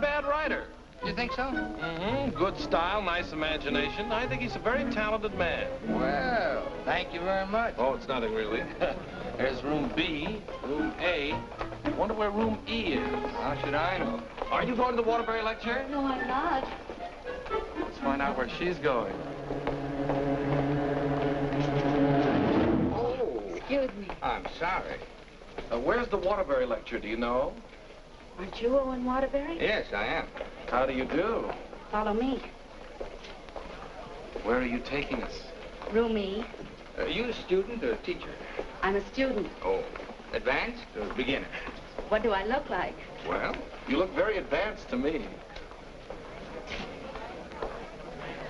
bad writer. You think so? Mm-hmm. Good style, nice imagination. I think he's a very talented man. Well, thank you very much. Oh, it's nothing really. There's room B, room A. Wonder where room E is. How should I know? Are you going to the Waterbury lecture? No, I'm not. Let's find out where she's going. Oh. Excuse me. I'm sorry. Where's the Waterbury lecture, do you know? Aren't you Owen Waterbury? Yes, I am. How do you do? Follow me. Where are you taking us? Room E. Are you a student or a teacher? I'm a student. Oh, advanced or beginner? What do I look like? Well, you look very advanced to me.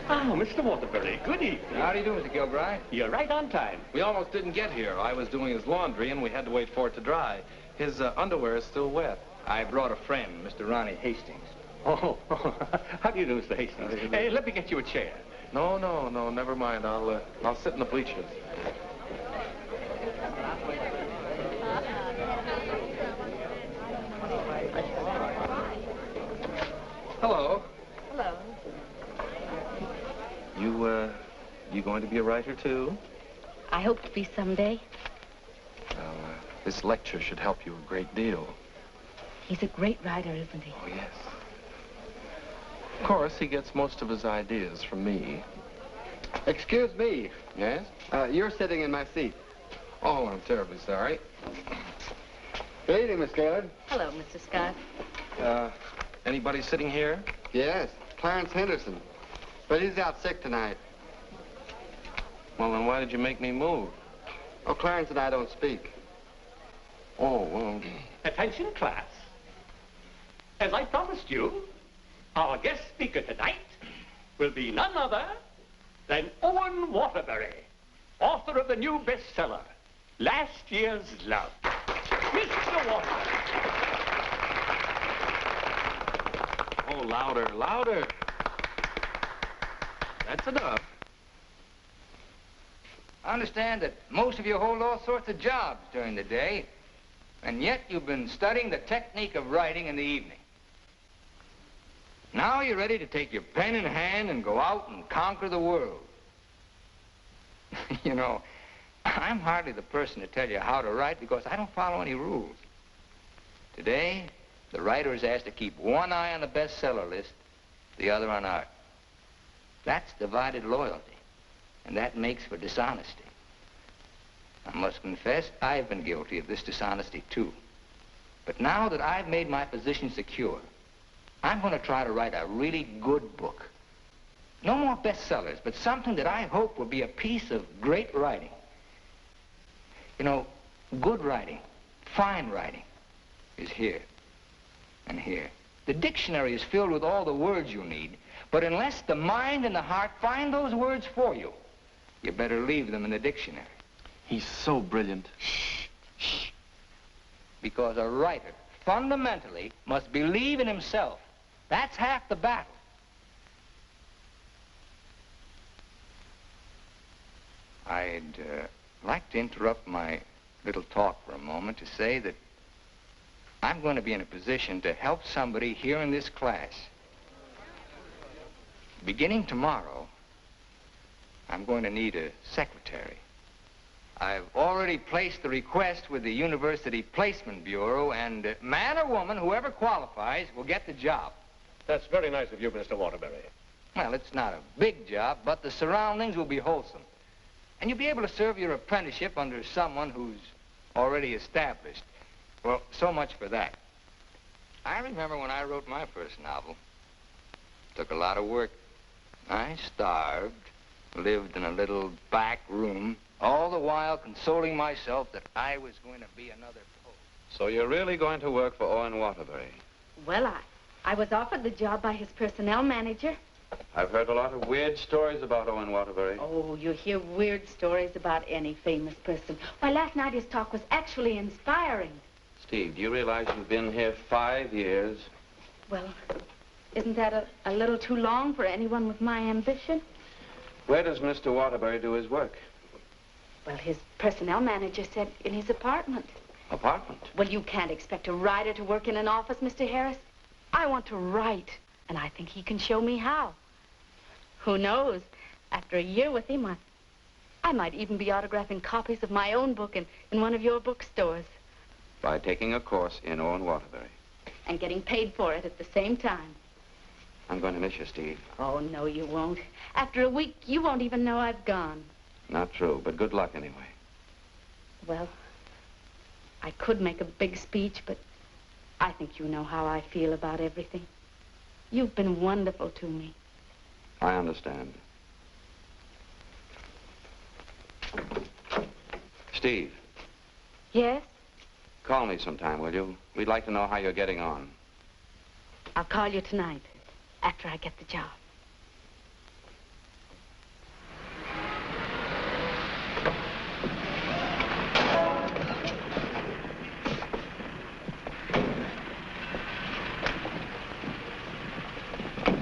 Oh, Mr. Waterbury, good evening. How do you do, Mr. Gilbride? You're right on time. We almost didn't get here. I was doing his laundry, and we had to wait for it to dry. His underwear is still wet. I brought a friend, Mr. Ronnie Hastings. Oh, how do you do, Mr. Hastings? Hey, let me get you a chair. No, never mind. I'll sit in the bleachers. Hello. Hello. You going to be a writer, too? I hope to be someday. Well, this lecture should help you a great deal. He's a great writer, isn't he? Oh, yes. Of course, he gets most of his ideas from me. Excuse me. Yes? You're sitting in my seat. Oh, I'm terribly sorry. Good evening, Miss Gaylord. Hello, Mr. Scott. Anybody sitting here? Yes, Clarence Henderson. But he's out sick tonight. Well, then why did you make me move? Oh, Clarence and I don't speak. Oh, well... Attention, class. As I promised you, our guest speaker tonight will be none other than Owen Waterbury, author of the new bestseller, Last Year's Love. Mr. Waterbury. Oh, louder, louder. That's enough. I understand that most of you hold all sorts of jobs during the day, and yet you've been studying the technique of writing in the evening. Now you're ready to take your pen in hand and go out and conquer the world. You know, I'm hardly the person to tell you how to write because I don't follow any rules. Today, the writer is asked to keep one eye on the bestseller list, the other on art. That's divided loyalty, and that makes for dishonesty. I must confess, I've been guilty of this dishonesty, too. But now that I've made my position secure, I'm going to try to write a really good book. No more bestsellers, but something that I hope will be a piece of great writing. You know, good writing, fine writing, is here and here. The dictionary is filled with all the words you need, but unless the mind and the heart find those words for you, you better leave them in the dictionary. He's so brilliant. Shh, shh. Because a writer, fundamentally, must believe in himself. That's half the battle. I'd like to interrupt my little talk for a moment to say that I'm going to be in a position to help somebody here in this class. Beginning tomorrow, I'm going to need a secretary. I've already placed the request with the University Placement Bureau, and man or woman, whoever qualifies, will get the job. That's very nice of you, Mr. Waterbury. Well, it's not a big job, but the surroundings will be wholesome. And you'll be able to serve your apprenticeship under someone who's already established. Well, so much for that. I remember when I wrote my first novel. It took a lot of work. I starved, lived in a little back room, all the while consoling myself that I was going to be another poet. So you're really going to work for Owen Waterbury? Well, I was offered the job by his personnel manager. I've heard a lot of weird stories about Owen Waterbury. Oh, you hear weird stories about any famous person. Why, last night his talk was actually inspiring. Steve, do you realize you've been here 5 years? Well, isn't that a little too long for anyone with my ambition? Where does Mr. Waterbury do his work? Well, his personnel manager said in his apartment. Apartment? Well, you can't expect a writer to work in an office, Mr. Harris. I want to write, and I think he can show me how. Who knows? After a year with him, I might even be autographing copies of my own book in one of your bookstores. By taking a course in Owen Waterbury. And getting paid for it at the same time. I'm going to miss you, Steve. Oh, no, you won't. After a week, you won't even know I've gone. Not true, but good luck anyway. Well, I could make a big speech, but I think you know how I feel about everything. You've been wonderful to me. I understand. Steve. Yes? Call me sometime, will you? We'd like to know how you're getting on. I'll call you tonight, after I get the job.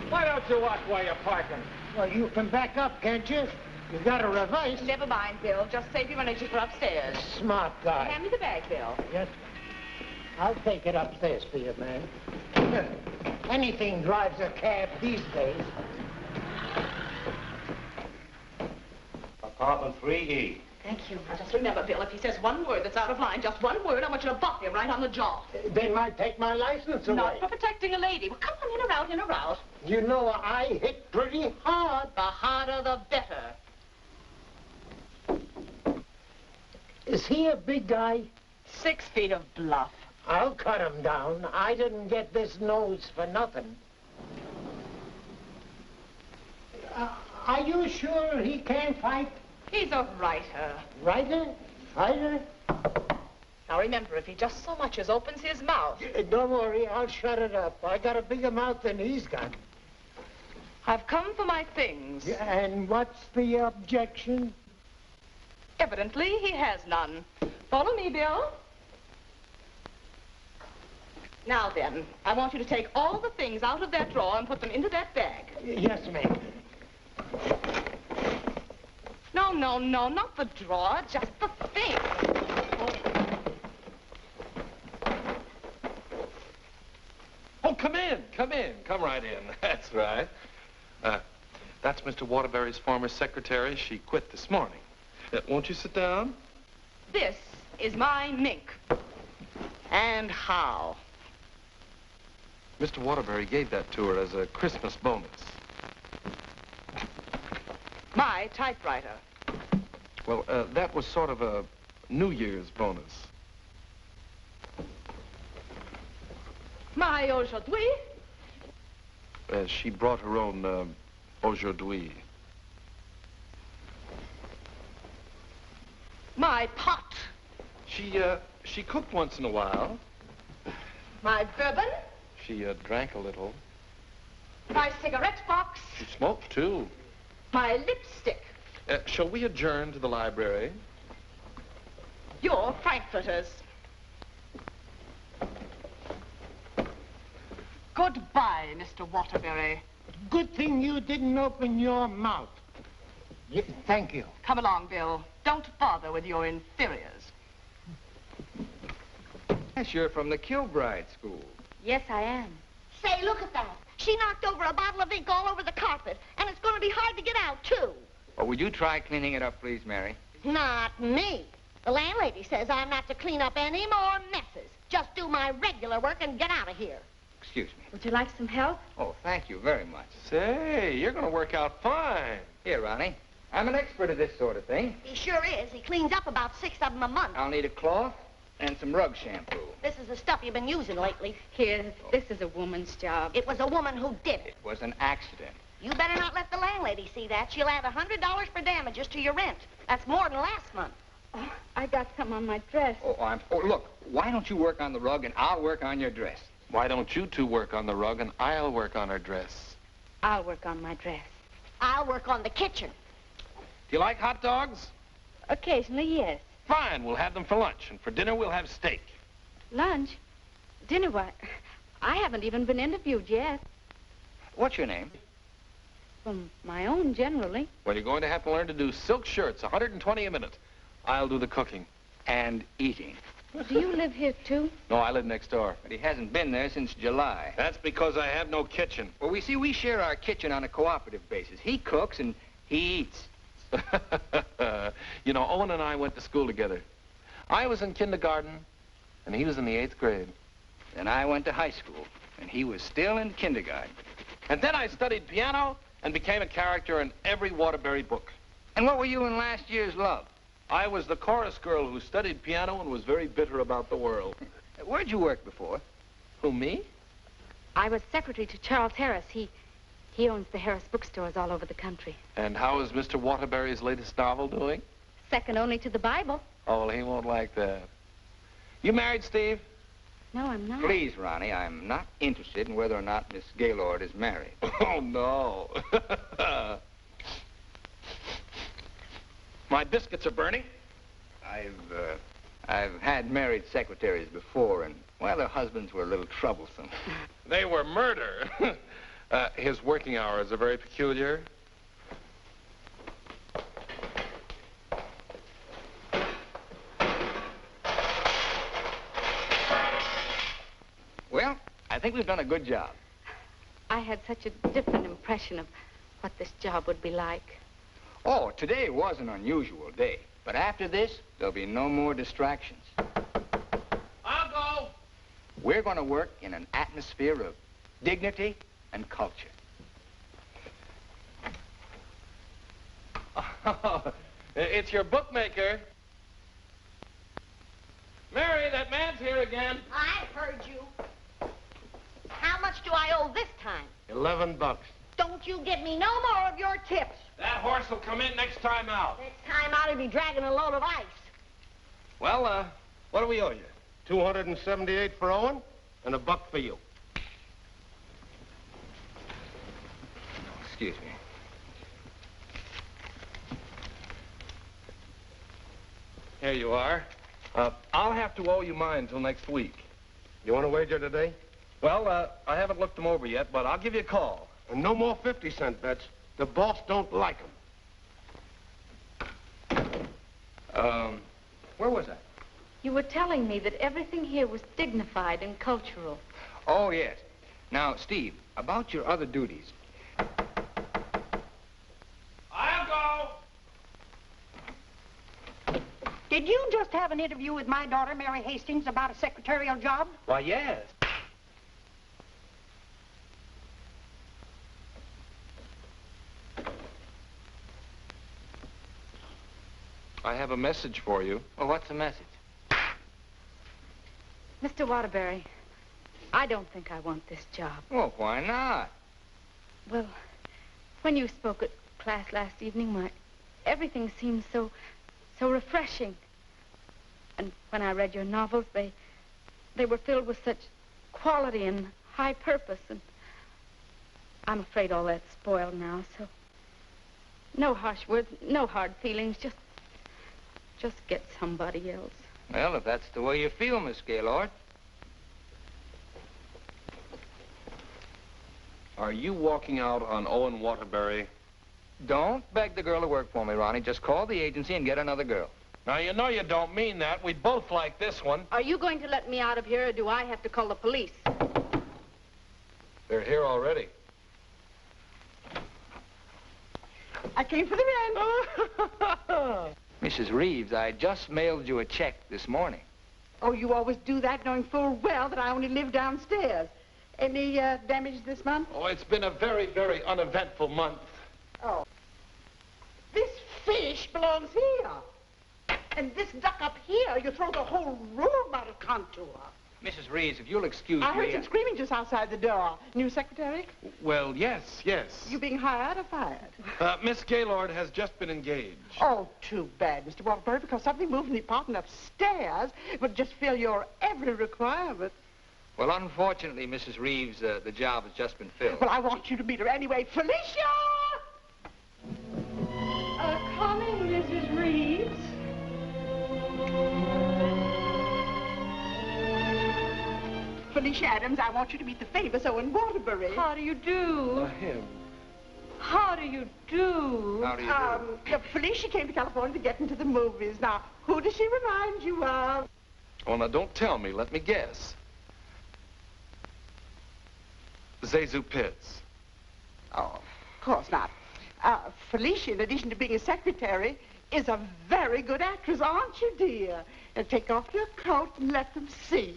Why don't you watch where you're parking? Well, you can back up, can't you? You got to reverse. Never mind, Bill. Just save your energy for upstairs. Smart guy. Hand me the bag, Bill. Yes. I'll take it upstairs for you, man. Anything drives a cab these days. Apartment 3E. Thank you. Now, just remember, Bill, if he says one word that's out of line, just one word, I want you to buff him right on the jaw. They might take my license away. Not for protecting a lady. Well, come on, in or out, in or out. You know, I hit pretty hard. The harder, the better. Is he a big guy? 6 feet of bluff. I'll cut him down. I didn't get this nose for nothing. Are you sure he can't fight? He's a writer. Writer? Fighter? Now, remember, if he just so much as opens his mouth... Don't worry, I'll shut it up. I got a bigger mouth than he's got. I've come for my things. And what's the objection? Evidently, he has none. Follow me, Bill. Now then, I want you to take all the things out of that drawer and put them into that bag. Yes, ma'am. No, not the drawer, just the thing. Oh, come in. Come right in. That's right. That's Mr. Waterbury's former secretary. She quit this morning. Won't you sit down? This is my mink. And how? Mr. Waterbury gave that to her as a Christmas bonus. My typewriter. Well, that was sort of a New Year's bonus. My aujourd'hui. She brought her own aujourd'hui. My pot. She cooked once in a while. My bourbon. She drank a little. My cigarette box. She smoked, too. My lipstick. Shall we adjourn to the library? Your frankfurters. Goodbye, Mr. Waterbury. Good thing you didn't open your mouth. Thank you. Come along, Bill. Don't bother with your inferiors. Yes, you're from the Kilbride School. Yes, I am. Say, look at that. She knocked over a bottle of ink all over the carpet, and it's going to be hard to get out, too. Well, would you try cleaning it up, please, Mary? Not me. The landlady says I'm not to clean up any more messes. Just do my regular work and get out of here. Excuse me. Would you like some help? Oh, thank you very much. Say, you're going to work out fine. Here, Ronnie. I'm an expert at this sort of thing. He sure is. He cleans up about 6 of them a month. I'll need a cloth and some rug shampoo. This is the stuff you've been using lately. Here, this is a woman's job. It was a woman who did it. It was an accident. You better not let the landlady see that. She'll add $100 for damages to your rent. That's more than last month. Oh, I got some on my dress. Oh, look, why don't you work on the rug and I'll work on your dress? Why don't you two work on the rug and I'll work on her dress? I'll work on my dress. I'll work on the kitchen. Do you like hot dogs? Occasionally, yes. Fine, we'll have them for lunch, and for dinner we'll have steak. Lunch? Dinner, why? I haven't even been interviewed yet. What's your name? Well, my own, generally. Well, you're going to have to learn to do silk shirts, 120 a minute. I'll do the cooking. And eating. Do you live here, too? No, I live next door. But he hasn't been there since July. That's because I have no kitchen. Well, we share our kitchen on a cooperative basis. He cooks and he eats. You know, Owen and I went to school together. I was in kindergarten, and he was in the 8th grade. Then I went to high school, and he was still in kindergarten. And then I studied piano and became a character in every Waterbury book. And what were you in last year's Love? I was the chorus girl who studied piano and was very bitter about the world. Where'd you work before? Who, me? I was secretary to Charles Harris. He owns the Harris bookstores all over the country. And how is Mr. Waterbury's latest novel doing? Second only to the Bible. Oh, well, he won't like that. You married, Steve? No, I'm not. Please, Ronnie, I'm not interested in whether or not Miss Gaylord is married. Oh, no. My biscuits are burning. I've had married secretaries before, and, well, their husbands were a little troublesome. They were murder. His working hours are very peculiar. Well, I think we've done a good job. I had such a different impression of what this job would be like. Oh, today was an unusual day. But after this, there'll be no more distractions. I'll go. We're going to work in an atmosphere of dignity and culture. Oh, it's your bookmaker. Mary, that man's here again. I heard you. How much do I owe this time? $11. Don't you give me no more of your tips. That horse will come in next time out. Next time out, he'll be dragging a load of ice. Well, what do we owe you? $278 for Owen and $1 for you. Excuse me. Here you are. I'll have to owe you mine till next week. You want to wager today? Well, I haven't looked them over yet, but I'll give you a call. And no more 50-cent bets. The boss don't like them. Where was I? You were telling me that everything here was dignified and cultural. Oh, yes. Now, Steve, about your other duties. I'll go. Did you just have an interview with my daughter, Mary Hastings, about a secretarial job? Why, yes. I have a message for you. Well, what's the message? Mr. Waterbury, I don't think I want this job. Well, why not? Well, when you spoke at class last evening, everything seemed so refreshing. And when I read your novels, they were filled with such quality and high purpose. And I'm afraid all that's spoiled now, so no harsh words, no hard feelings, just get somebody else. Well, if that's the way you feel, Miss Gaylord. Are you walking out on Owen Waterbury? Don't beg the girl to work for me, Ronnie. Just call the agency and get another girl. Now, you know you don't mean that. We both like this one. Are you going to let me out of here, or do I have to call the police? They're here already. I came for the rent. Mrs. Reeves, I just mailed you a check this morning. Oh, you always do that, knowing full well that I only live downstairs. Any damage this month? Oh, it's been a very, very uneventful month. Oh. This fish belongs here. And this duck up here, you throw the whole room out of contour. Mrs. Reeves, if you'll excuse I me... heard some screaming just outside the door. New secretary? Well, yes. You being hired or fired? Miss Gaylord has just been engaged. Oh, too bad, Mr. Waterbury, because something moved in the apartment upstairs would just fill your every requirement. Well, unfortunately, Mrs. Reeves, the job has just been filled. Well, I want you to meet her anyway. Felicia! Coming, Mrs. Reeves. Felicia Adams, I want you to meet the famous Owen Waterbury. How do you do? Him. How do you do? How do you do? Felicia came to California to get into the movies. Now, who does she remind you of? Oh, now don't tell me. Let me guess. Zazu Pitts. Oh, of course not. Felicia, in addition to being a secretary, is a very good actress, aren't you, dear? Now take off your coat and let them see.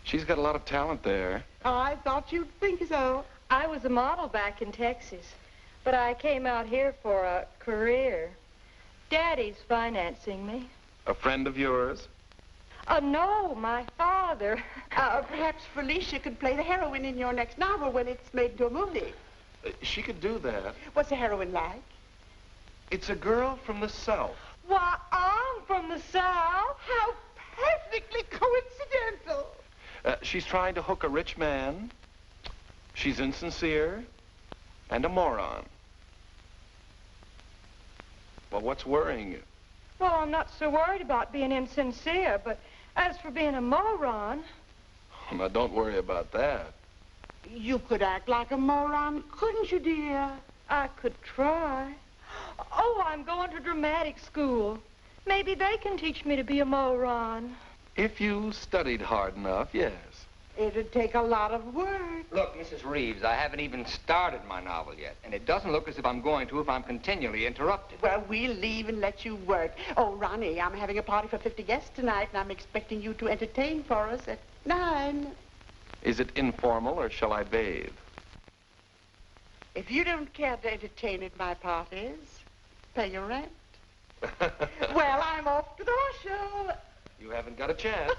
She's got a lot of talent there. I thought you'd think so. I was a model back in Texas, but I came out here for a career. Daddy's financing me. A friend of yours? No, my father. Perhaps Felicia could play the heroine in your next novel when it's made into a movie. She could do that. What's the heroine like? It's a girl from the South. Why, I'm from the South. How perfectly coincidental. She's trying to hook a rich man. She's insincere and a moron. Well, what's worrying you? Well, I'm not so worried about being insincere, but as for being a moron... Oh, now, don't worry about that. You could act like a moron, couldn't you, dear? I could try. Oh, I'm going to dramatic school. Maybe they can teach me to be a moron. If you studied hard enough, yes. It'd take a lot of work. Look, Mrs. Reeves, I haven't even started my novel yet, and it doesn't look as if I'm going to if I'm continually interrupted. Well, we'll leave and let you work. Oh, Ronnie, I'm having a party for 50 guests tonight, and I'm expecting you to entertain for us at 9. Is it informal, or shall I bathe? If you don't care to entertain at my parties, pay your rent. Well, I'm off to the horse show. You haven't got a chance.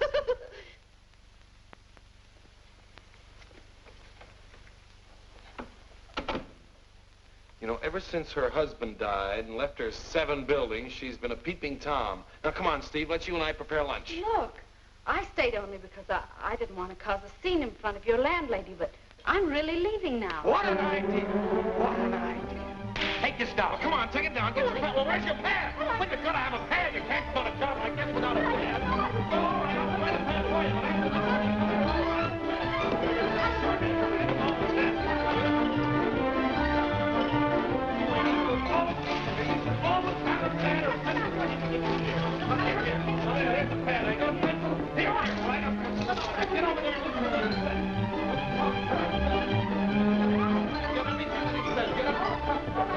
You know, ever since her husband died and left her 7 buildings, she's been a peeping Tom. Now, come on, Steve, let's you and I prepare lunch. Look, I stayed only because I didn't want to cause a scene in front of your landlady, but I'm really leaving now. What an idea. What an idea. Take this down. Come on, take it down. Get your pad. Well, where's your pad? Well, you've got to have a pad. You can't start a job like this without a pad. Oh, I'll find a pad for you.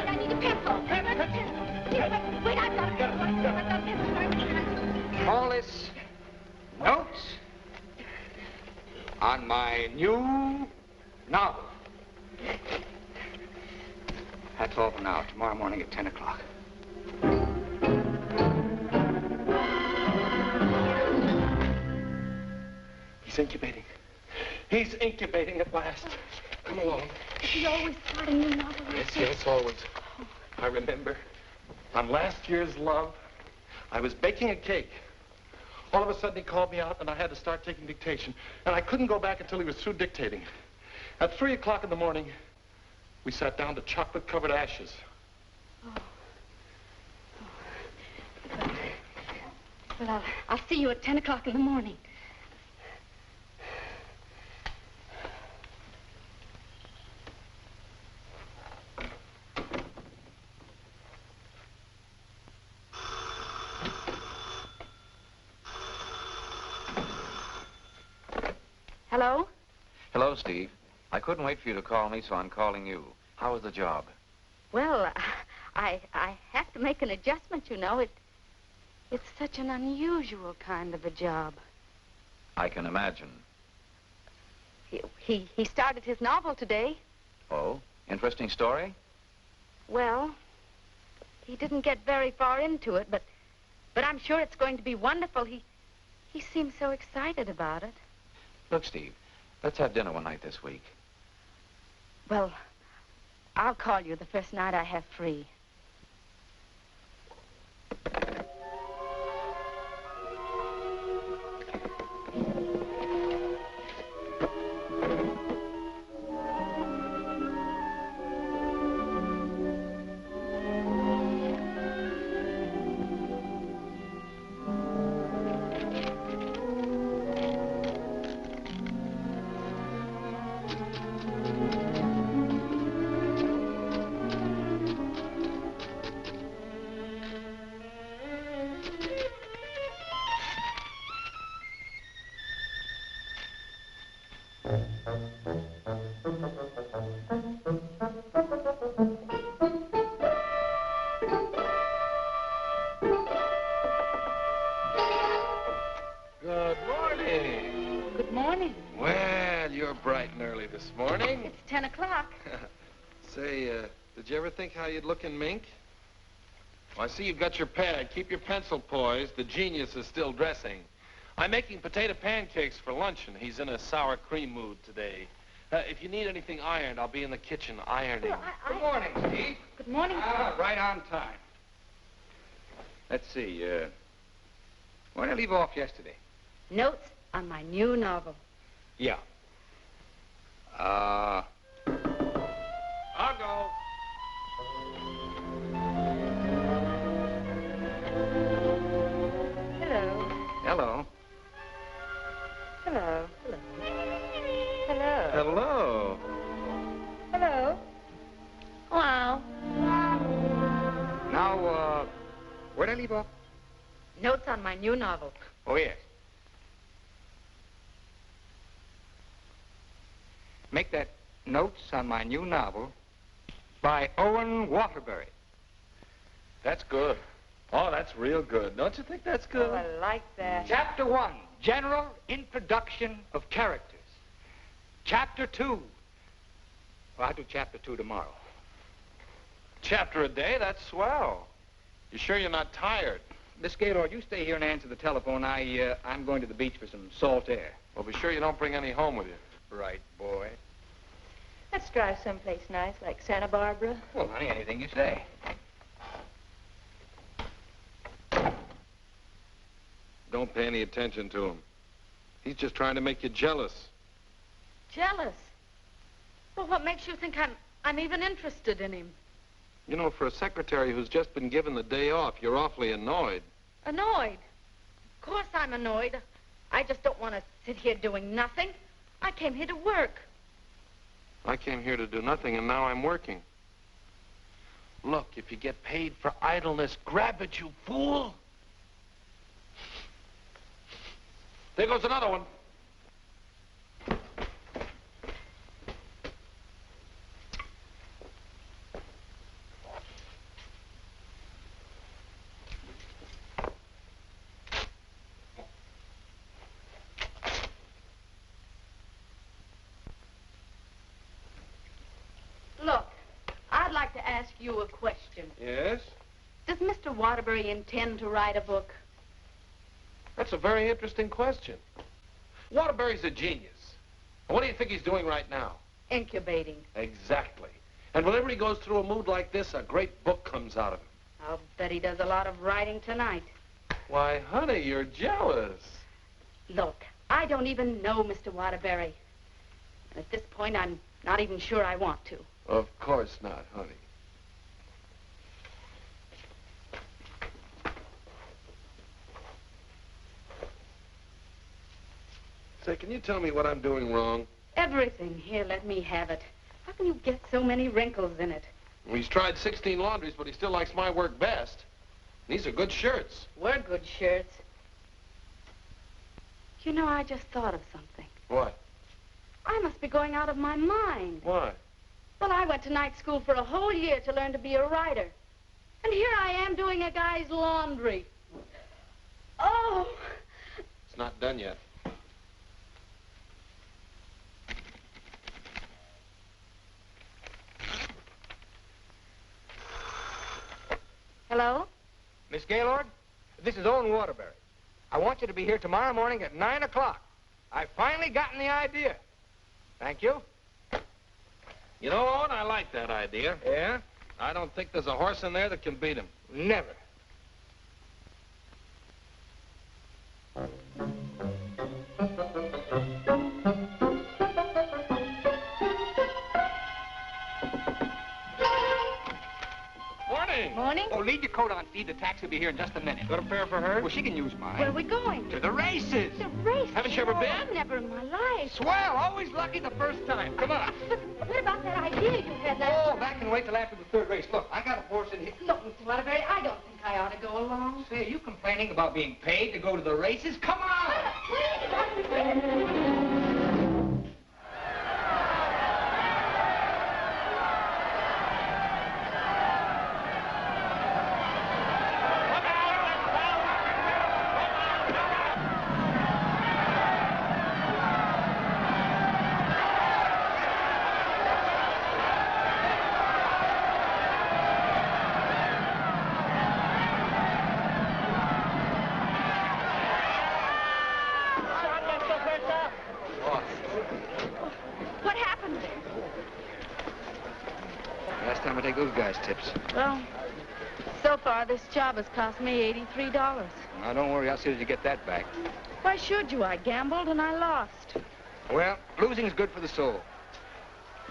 I need a pencil. Wait, I've got a pencil. Call this notes on my new novel. That's all for now. Tomorrow morning at 10 o'clock. He's incubating. He's incubating at last. Come along. Is he always starting new novels? Yes, always. I remember on last year's Love, I was baking a cake. All of a sudden, he called me out, and I had to start taking dictation. And I couldn't go back until he was through dictating. At 3 o'clock in the morning, we sat down to chocolate-covered ashes. Well, I'll see you at 10 o'clock in the morning. Hello? Hello, Steve. I couldn't wait for you to call me, so I'm calling you. How was the job? Well, I have to make an adjustment, you know. It's such an unusual kind of a job. I can imagine. He started his novel today. Oh, interesting story? Well, he didn't get very far into it, but I'm sure it's going to be wonderful. He seems so excited about it. Look, Steve, let's have dinner one night this week. Well, I'll call you the first night I have free. 10 o'clock. Say, did you ever think how you'd look in mink? Well, I see you've got your pad. Keep your pencil poised. The genius is still dressing. I'm making potato pancakes for luncheon. He's in a sour cream mood today. If you need anything ironed, I'll be in the kitchen ironing. Well, Good morning, Steve. Good morning. Right on time. Let's see, where did I leave off yesterday? Notes on my new novel. Yeah. I'll go. Hello. Hello. Hello. Hello. Hello. Hello. Hello. Now, where did I leave off? Notes on my new novel. Oh, yes. Make that notes on my new novel by Owen Waterbury. That's good. Oh, that's real good. Don't you think that's good? Oh, I like that. Chapter 1, General Introduction of Characters. Chapter 2. Well, I'll do Chapter 2 tomorrow. Chapter a day? That's swell. You sure you're not tired? Miss Gaylord, you stay here and answer the telephone. I'm going to the beach for some salt air. Well, be sure you don't bring any home with you. Right, boy. Let's drive someplace nice, like Santa Barbara. Well, honey, anything you say. Don't pay any attention to him. He's just trying to make you jealous. Jealous? Well, what makes you think I'm even interested in him? You know, for a secretary who's just been given the day off, you're awfully annoyed. Annoyed? Of course I'm annoyed. I just don't want to sit here doing nothing. I came here to work. I came here to do nothing, and now I'm working. Look, if you get paid for idleness, grab it, you fool. There goes another one. Look, I'd like to ask you a question. Yes? Does Mr. Waterbury intend to write a book? That's a very interesting question. Waterbury's a genius. What do you think he's doing right now? Incubating. Exactly. And whenever he goes through a mood like this, a great book comes out of him. I'll bet he does a lot of writing tonight. Why, honey, you're jealous. Look, I don't even know Mr. Waterbury. And at this point, I'm not even sure I want to. Of course not, honey. Say, can you tell me what I'm doing wrong? Everything. Here, let me have it. How can you get so many wrinkles in it? Well, he's tried 16 laundries, but he still likes my work best. These are good shirts. We're good shirts. You know, I just thought of something. What? I must be going out of my mind. Why? Well, I went to night school for a whole year to learn to be a writer. And here I am doing a guy's laundry. Oh! It's not done yet. Hello? Miss Gaylord, this is Owen Waterbury. I want you to be here tomorrow morning at 9 o'clock. I've finally gotten the idea. Thank you. You know, Owen, I like that idea. Yeah? I don't think there's a horse in there that can beat him. Never. Morning. Morning. Oh, leave your coat on, Steve. The taxi will be here in just a minute. Got a pair for her? Well, she can use mine. Where are we going? To the races. The race. Haven't you ever been? Never in my life. Swell. Always lucky the first time. Come on. But what about that idea you had last Oh, that can wait till after the third race. Look, I got a horse in here. Look, Mr. Waterbury, I don't think I ought to go along. Say, are you complaining about being paid to go to the races? Come on! Last time I take those guys' tips. Well, so far this job has cost me $83. Now, don't worry. I'll see that you get that back. Why should you? I gambled and I lost. Well, losing's good for the soul.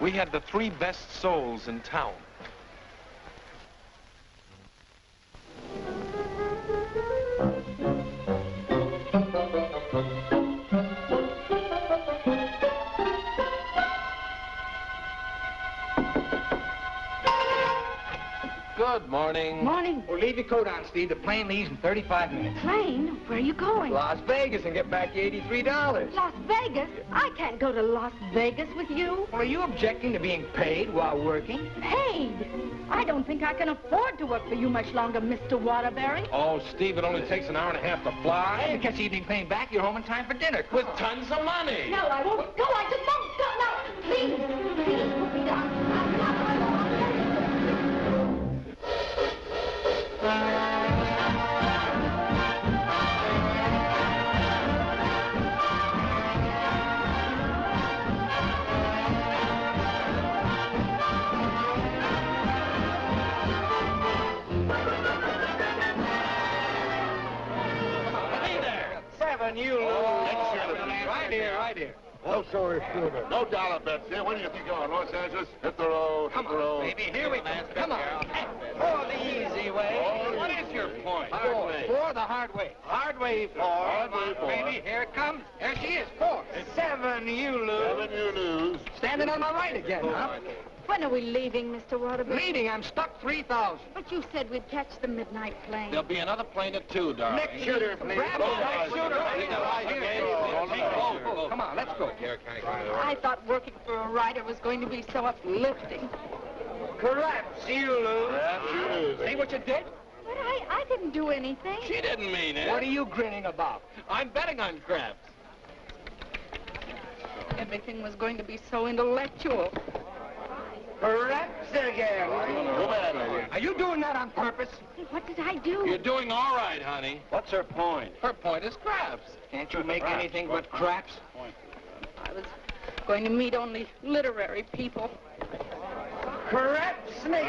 We had the 3 best souls in town. Good morning. Morning. Well, leave your coat on, Steve. The plane leaves in 35 minutes. Plane? Where are you going? Las Vegas and get back your $83. Las Vegas? I can't go to Las Vegas with you. Well, are you objecting to being paid while working? Paid? I don't think I can afford to work for you much longer, Mr. Waterbury. Oh, Steve, it only takes an hour and a half to fly. Hey, catch the evening plane back, you're home in time for dinner. With tons of money. No, I won't. No, I just won't. No, please. Please put me down. I'm not. You lose. Right here, right here. No shorter shooter. No dollar bets here. Where do you think you're going? Los Angeles? Hit the road. Come hit the road. on, baby. Here we go. Come on. For the easy way. What is your point? Hard way. For the hard way. Hard way for. Hard way for. Baby, here it comes. There she is. 4. 7, you lose. 7, you lose. Standing on my right again, huh? When are we leaving, Mr. Waterbury? Leaving, I'm stuck 3,000. But you said we'd catch the midnight plane. There'll be another plane at 2, darling. Nick Shooter, please. Grab Go, the guys. shooter. Go. Come on, let's go. I thought working for a writer was going to be so uplifting. Correct. You lose. Perhaps you lose. See what you did? But I didn't do anything. She didn't mean it. What are you grinning about? I'm betting on crabs. Everything was going to be so intellectual. Correct again. Go back, lady. Are you doing that on purpose? Hey, what did I do? You're doing all right, honey. What's her point? Her point is crabs. Can't you make anything but craps? I was going to meet only literary people. Correct, Snake.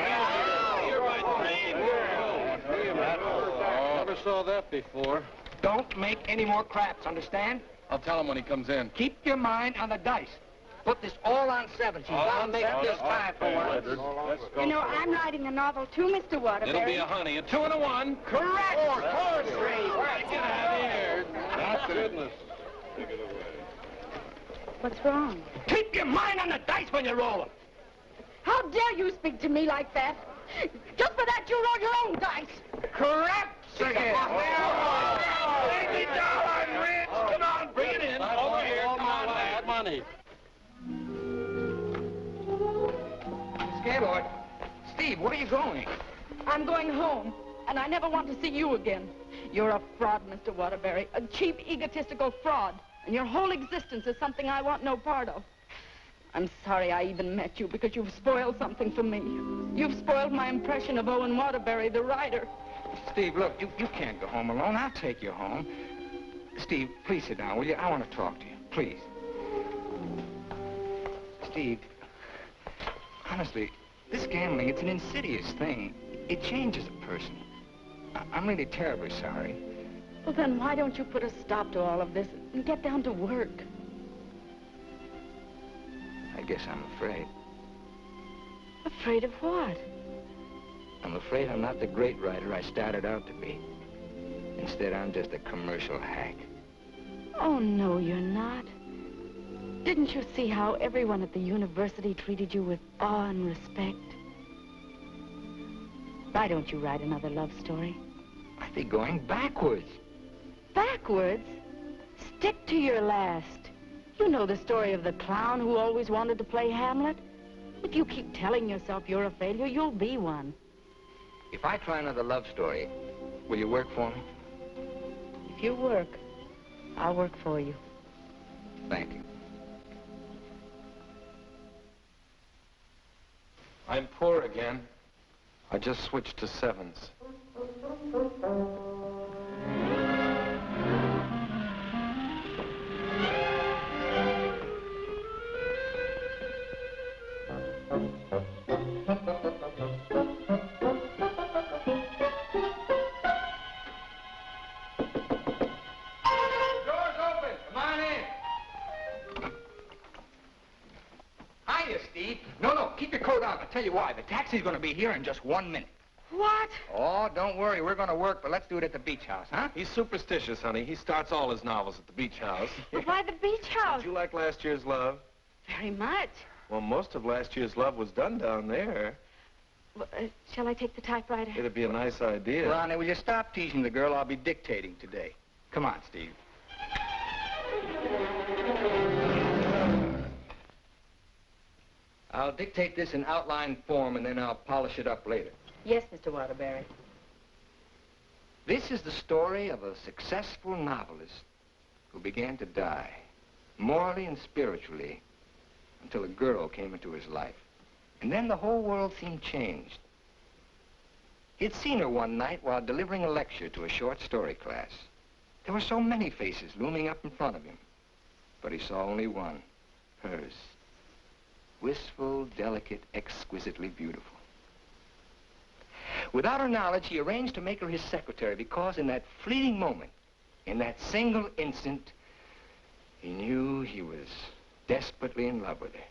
You're my dream girl. Never saw that before. Don't make any more craps, understand? I'll tell him when he comes in. Keep your mind on the dice. Put this all on 7. She's bound to make this time for once. You know, I'm writing a novel too, Mr. Waterbury. It'll be a honey, a 2 and a 1. Correct. Four, 3. Get out of here. That's goodness. What's wrong? Keep your mind on the dice when you roll them. How dare you speak to me like that? Just for that, you roll your own dice. Correct again. $80 rich. Come on, bring it in. Over here. Come on, lad. Money. Gaylord. Steve, where are you going? I'm going home, and I never want to see you again. You're a fraud, Mr. Waterbury, a cheap, egotistical fraud, and your whole existence is something I want no part of. I'm sorry I even met you because you've spoiled something for me. You've spoiled my impression of Owen Waterbury, the writer. Steve, look, you can't go home alone. I'll take you home. Steve, please sit down, will you? I want to talk to you, please. Steve, honestly, this gambling, it's an insidious thing. It changes a person. I'm really terribly sorry. Well, then why don't you put a stop to all of this and get down to work? I guess I'm afraid. Afraid of what? I'm afraid I'm not the great writer I started out to be. Instead, I'm just a commercial hack. Oh, no, you're not. Didn't you see how everyone at the university treated you with awe and respect? Why don't you write another love story? I'd be going backwards. Backwards? Stick to your last. You know the story of the clown who always wanted to play Hamlet? If you keep telling yourself you're a failure, you'll be one. If I try another love story, will you work for me? If you work, I'll work for you. Thank you. I'm poor again. I just switched to 7s. Steve. No, keep your coat on. I'll tell you why. The taxi's going to be here in just 1 minute. What? Oh, don't worry. We're going to work, but let's do it at the beach house, huh? He's superstitious, honey. He starts all his novels at the beach house. But why the beach house? Did you like last year's Love? Very much. Well, most of last year's Love was done down there. Well, shall I take the typewriter? It'd be a nice idea. Ronnie, will you stop teasing the girl? I'll be dictating today. Come on, Steve. I'll dictate this in outline form, and then I'll polish it up later. Yes, Mr. Waterbury. This is the story of a successful novelist who began to die, morally and spiritually, until a girl came into his life. And then the whole world seemed changed. He'd seen her one night while delivering a lecture to a short story class. There were so many faces looming up in front of him, but he saw only one, hers. Wistful, delicate, exquisitely beautiful. Without her knowledge, he arranged to make her his secretary because in that fleeting moment, in that single instant, he knew he was desperately in love with her.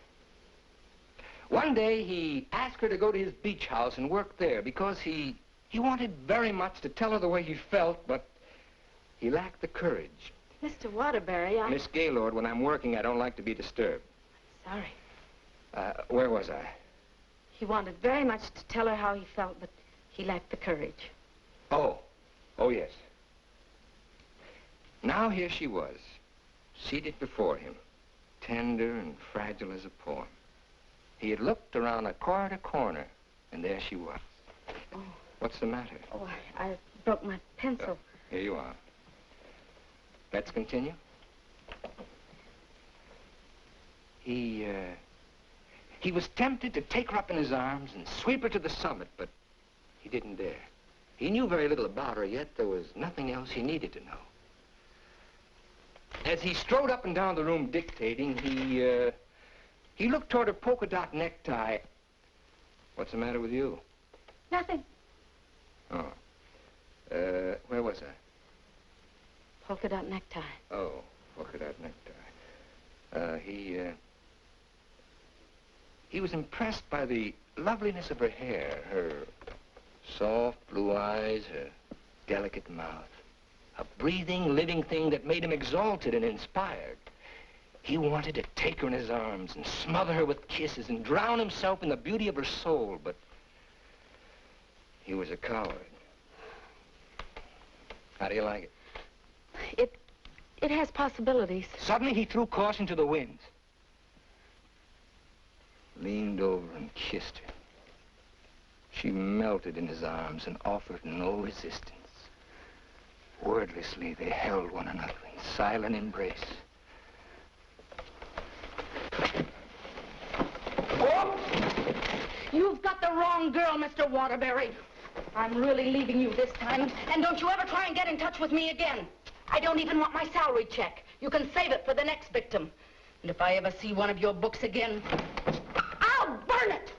One day, he asked her to go to his beach house and work there because he wanted very much to tell her the way he felt, but he lacked the courage. Mr. Waterbury, Miss Gaylord, when I'm working, I don't like to be disturbed. Sorry. Where was I? He wanted very much to tell her how he felt, but he lacked the courage. Oh, yes. Now here she was, seated before him, tender and fragile as a poem. He had looked around a corner, and there she was. Oh. What's the matter? Oh, I broke my pencil. Here you are. Let's continue. He was tempted to take her up in his arms and sweep her to the summit, but he didn't dare. He knew very little about her, yet there was nothing else he needed to know. As he strode up and down the room dictating, he looked toward her polka dot necktie. What's the matter with you? Nothing. Oh. Where was I? Polka dot necktie. Oh, polka dot necktie. He was impressed by the loveliness of her hair, her soft blue eyes, her delicate mouth. A breathing, living thing that made him exalted and inspired. He wanted to take her in his arms and smother her with kisses and drown himself in the beauty of her soul, but he was a coward. How do you like it? It has possibilities. Suddenly he threw caution to the winds. Leaned over and kissed her. She melted in his arms and offered no resistance. Wordlessly, they held one another in silent embrace. Oh! You've got the wrong girl, Mr. Waterbury. I'm really leaving you this time, and don't you ever try and get in touch with me again. I don't even want my salary check. You can save it for the next victim. And if I ever see one of your books again, I'll burn it!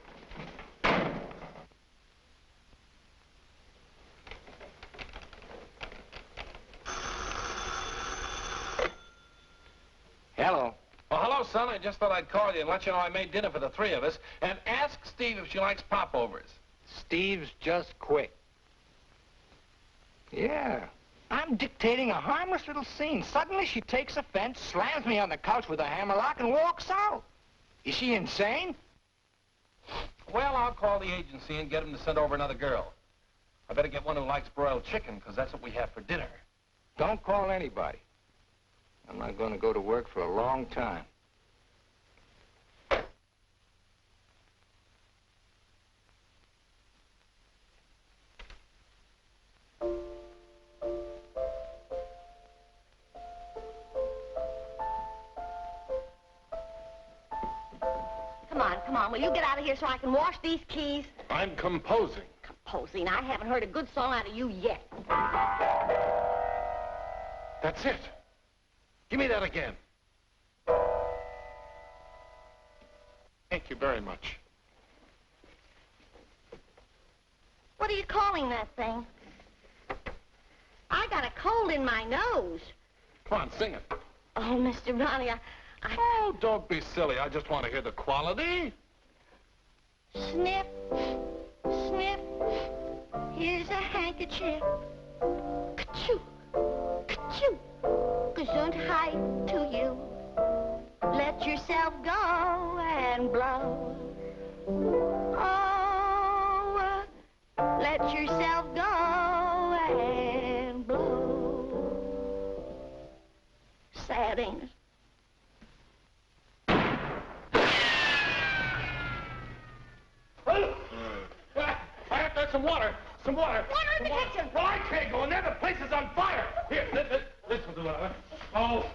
Hello. Oh, hello, son. I just thought I'd call you and let you know I made dinner for the three of us. And ask Steve if she likes popovers. Steve's just quit. Yeah. I'm dictating a harmless little scene. Suddenly she takes offense, slams me on the couch with a hammerlock, and walks out. Is she insane? Well, I'll call the agency and get them to send over another girl. I better get one who likes broiled chicken, because that's what we have for dinner. Don't call anybody. I'm not going to go to work for a long time. Come on, will you get out of here so I can wash these keys? I'm composing. Composing? I haven't heard a good song out of you yet. That's it. Give me that again. Thank you very much. What are you calling that thing? I got a cold in my nose. Come on, sing it. Oh, Mr. Ronnie, Oh, don't be silly. I just want to hear the quality. Snip, snip, here's a handkerchief. Ka-choo, ka-choo, gesundheit to you. Let yourself go and blow. Oh, let yourself go and blow. Sad, ain't it? I have to have some water. Some water. Water in the kitchen. Well, I can't go in there. The place is on fire. Here, this will do it. Oh.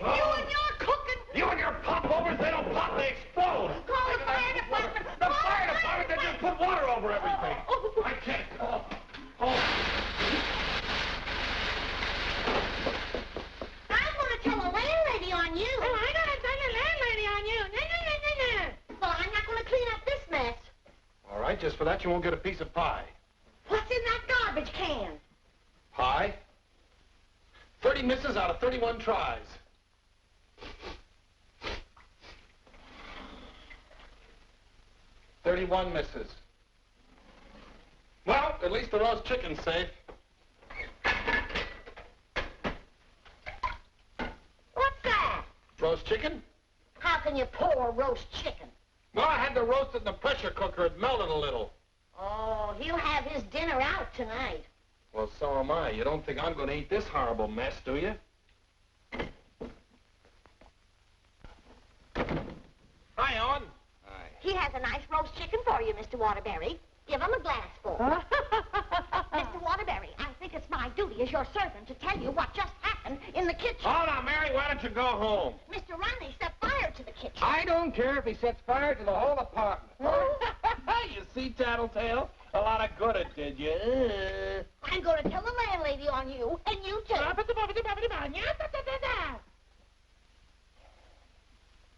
You and your cooking. You and your popovers, they don't pop, they explode. Call the fire department. The fire department, they just put water over everything. I can't. I'm going to tell the landlady on you. Oh, I'm going to tell the landlady on you. Well, I'm not going to clean up this mess. All right, just for that, you won't get a piece of pie. What's in that garbage can? Pie? 30 misses out of 31 tries. $31 misses. Well, at least the roast chicken's safe. What's that? Roast chicken? How can you pour roast chicken? Well, I had to roast it in the pressure cooker. It melted a little. Oh, he'll have his dinner out tonight. Well, so am I. You don't think I'm going to eat this horrible mess, do you? Hi, Owen. Hi. He has a nice roast chicken for you, Mr. Waterbury. Give him a glassful. Mr. Waterbury, I think it's my duty as your servant to tell you what just happened in the kitchen. Hold on, Mary. Why don't you go home? Mr. Ronnie set fire to the kitchen. I don't care if he sets fire to the whole apartment. You see, Tattletale? A lot of good it did you. I'm going to tell the landlady on you, and you too.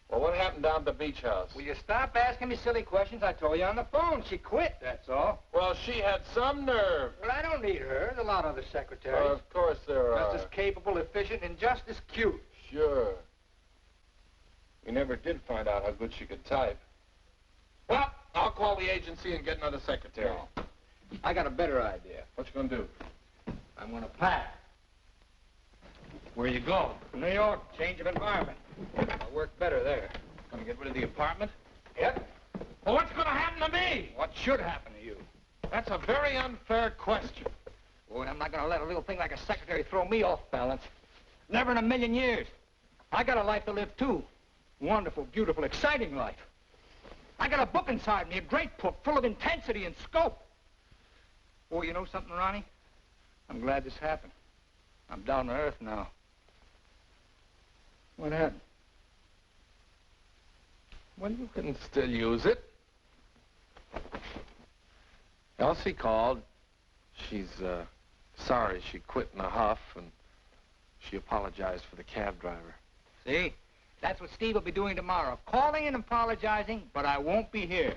Well, what happened down at the beach house? Will you stop asking me silly questions? I told you on the phone. She quit, that's all. Well, she had some nerve. Well, I don't need her. There's a lot of other secretaries. Well, of course there are. Just as capable, efficient, and just as cute. Sure. We never did find out how good she could type. Well, I'll call the agency and get another secretary. No. I got a better idea. What you gonna do? I'm gonna pack. Where you go? New York, change of environment. I'll work better there. Gonna get rid of the apartment? Yep. Well, what's gonna happen to me? What should happen to you? That's a very unfair question. Boy, I'm not gonna let a little thing like a secretary throw me off balance. Never in a million years. I got a life to live, too. Wonderful, beautiful, exciting life. I got a book inside me, a great book, full of intensity and scope. Oh, you know something, Ronnie? I'm glad this happened. I'm down to earth now. What happened? Well, you can still use it. Elsie called. She's, sorry she quit in a huff, and she apologized for the cab driver. See? That's what Steve will be doing tomorrow. Calling and apologizing, but I won't be here.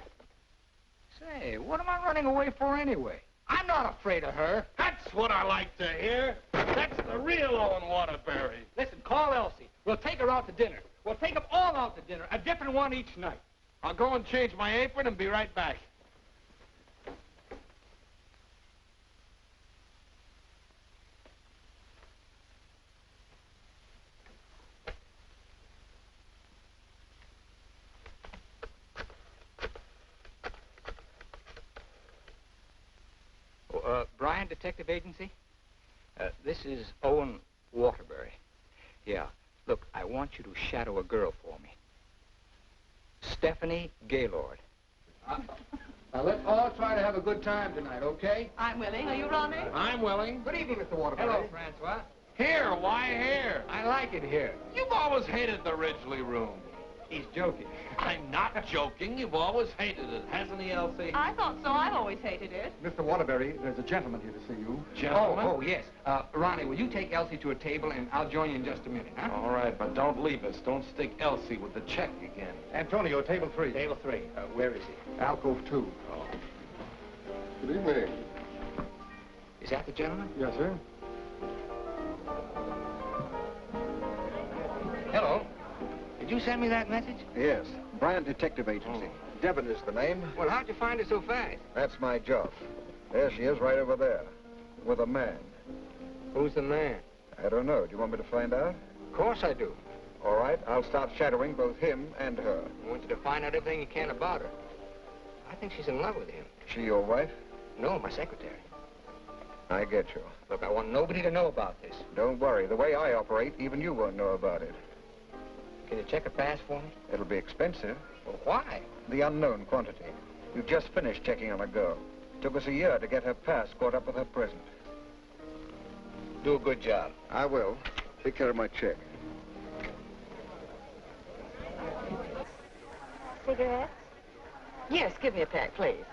Say, what am I running away for anyway? I'm not afraid of her. That's what I like to hear. That's the real Owen Waterbury. Listen, call Elsie. We'll take her out to dinner. We'll take them all out to dinner, a different one each night. I'll go and change my apron and be right back. Bryan Detective Agency? This is Owen Waterbury. Yeah. Look, I want you to shadow a girl for me. Stephanie Gaylord. Now, let's all try to have a good time tonight, okay? I'm willing. Are you, Ronnie? I'm willing. Good evening, Mr. Waterbury. Hello, Francois. Here, why here? I like it here. You've always hated the Ridgely room. He's joking. I'm not joking. You've always hated it, hasn't he, Elsie? I thought so. I've always hated it. Mr. Waterbury, there's a gentleman here to see you. Gentlemen? Oh, yes. Ronnie, will you take Elsie to a table, and I'll join you in just a minute, huh? All right, but don't leave us. Don't stick Elsie with the check again. Antonio, table 3. Table 3. Where is he? Alcove 2. Oh. Good evening. Is that the gentleman? Yes, sir. Hello. Did you send me that message? Yes. Bryan Detective Agency. Devon is the name. Well, how'd you find her so fast? That's my job. There she is, right over there, with a man. Who's the man? I don't know. Do you want me to find out? Of course I do. All right, I'll start shadowing both him and her. I want you to find out everything you can about her. I think she's in love with him. She your wife? No, my secretary. I get you. Look, I want nobody to know about this. Don't worry. The way I operate, even you won't know about it. Can you check a pass for me? It'll be expensive. Well, why? The unknown quantity. You've just finished checking on a girl. Took us a year to get her pass caught up with her present. Do a good job. I will. Take care of my check. Cigarettes? Yes, give me a pack, please.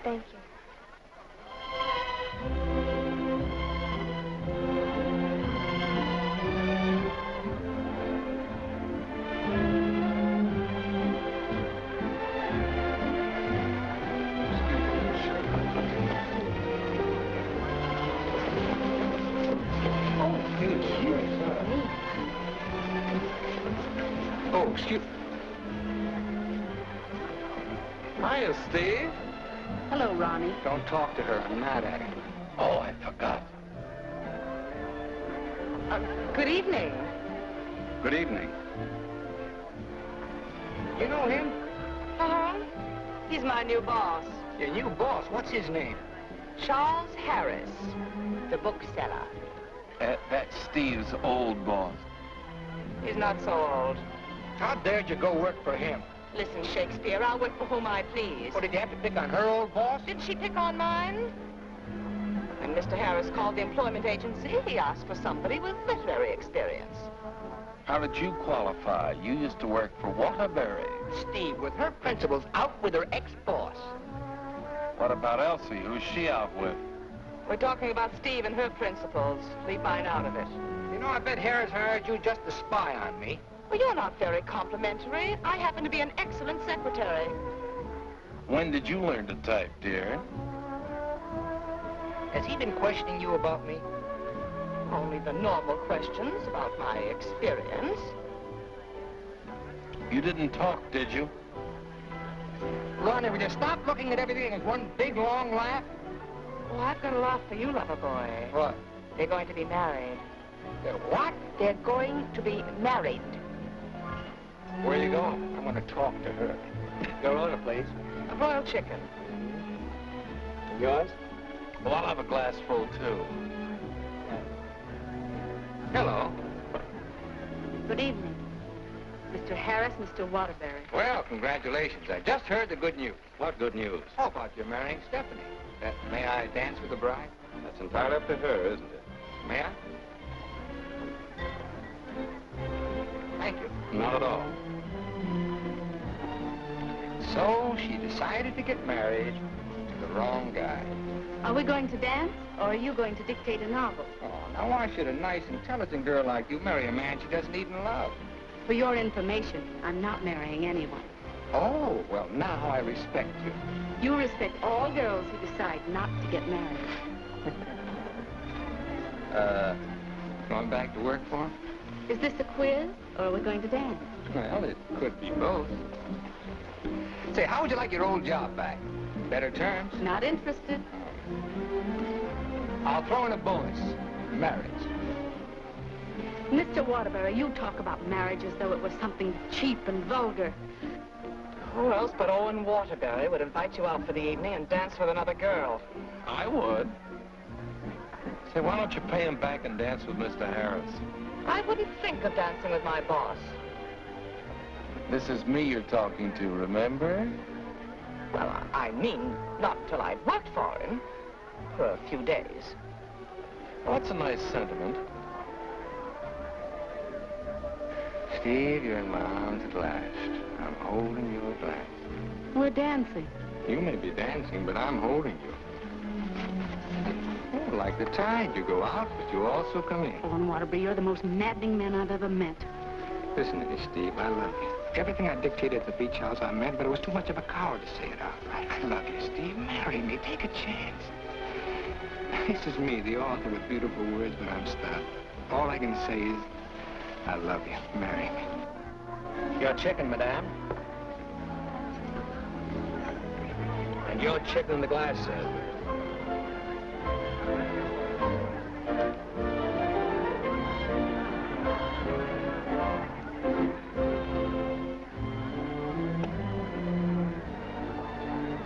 Thank you. Oh, excuse me. Hiya, Steve. Hello, Ronnie. Don't talk to her. I'm mad at her. Oh, I forgot. Good evening. Good evening. You know him? Uh-huh. He's my new boss, Your new boss. What's his name? Charles Harris, the bookseller. That's Steve's old boss. He's not so old. How dared you go work for him? Listen, Shakespeare, I'll work for whom I please. What, did you have to pick on her old boss? Didn't she pick on mine? When Mr. Harris called the employment agency, he asked for somebody with literary experience. How did you qualify? You used to work for Waterbury. Steve, with her principals out with her ex-boss. What about Elsie? Who's she out with? We're talking about Steve and her principals. Leave mine out of it. You know, I bet Harris hired you just to spy on me. Well, you're not very complimentary. I happen to be an excellent secretary. When did you learn to type, dear? Has he been questioning you about me? Only the normal questions about my experience. You didn't talk, did you? Ronnie, will you stop looking at everything as one big, long laugh? Oh, I've got a laugh for you, lover boy. What? They're going to be married. They're what? They're going to be married. Where are you going? I want to talk to her. Your order, please. A broiled chicken. Yours? Well, I'll have a glass full, too. Hello. Good evening. Mr. Harris, Mr. Waterbury. Well, congratulations. I just heard the good news. What good news? How about you marrying Stephanie? May I dance with the bride? That's entirely up to her, isn't it? May I? Thank you. Not at all. So she decided to get married to the wrong guy. Are we going to dance, or are you going to dictate a novel? Oh, now why should a nice, intelligent girl like you marry a man she doesn't even love? For your information, I'm not marrying anyone. Oh, well, now I respect you. You respect all girls who decide not to get married. Going back to work for him? Is this a quiz, or are we going to dance? Well, it could be both. Say, how would you like your old job back? Better terms? Not interested. I'll throw in a bonus. Marriage. Mr. Waterbury, you talk about marriage as though it was something cheap and vulgar. Who else but Owen Waterbury would invite you out for the evening and dance with another girl? I would. Say, why don't you pay him back and dance with Mr. Harris? I wouldn't think of dancing with my boss. This is me you're talking to, remember? Well, I mean, not until I'd worked for him. For a few days. Well, that's a nice sentiment. Steve, you're in my arms at last. I'm holding you at last. We're dancing. You may be dancing, but I'm holding you. Oh, like the tide, you go out, but you also come in. Owen Waterbury, you're the most maddening man I've ever met. Listen to me, Steve, I love you. Everything I dictated at the beach house I meant, but it was too much of a coward to say it outright. I love you, Steve. Marry me. Take a chance. This is me, the author with beautiful words, but I'm stuck. All I can say is, I love you. Marry me. Your chicken, madame. And your chicken in the glass, sir.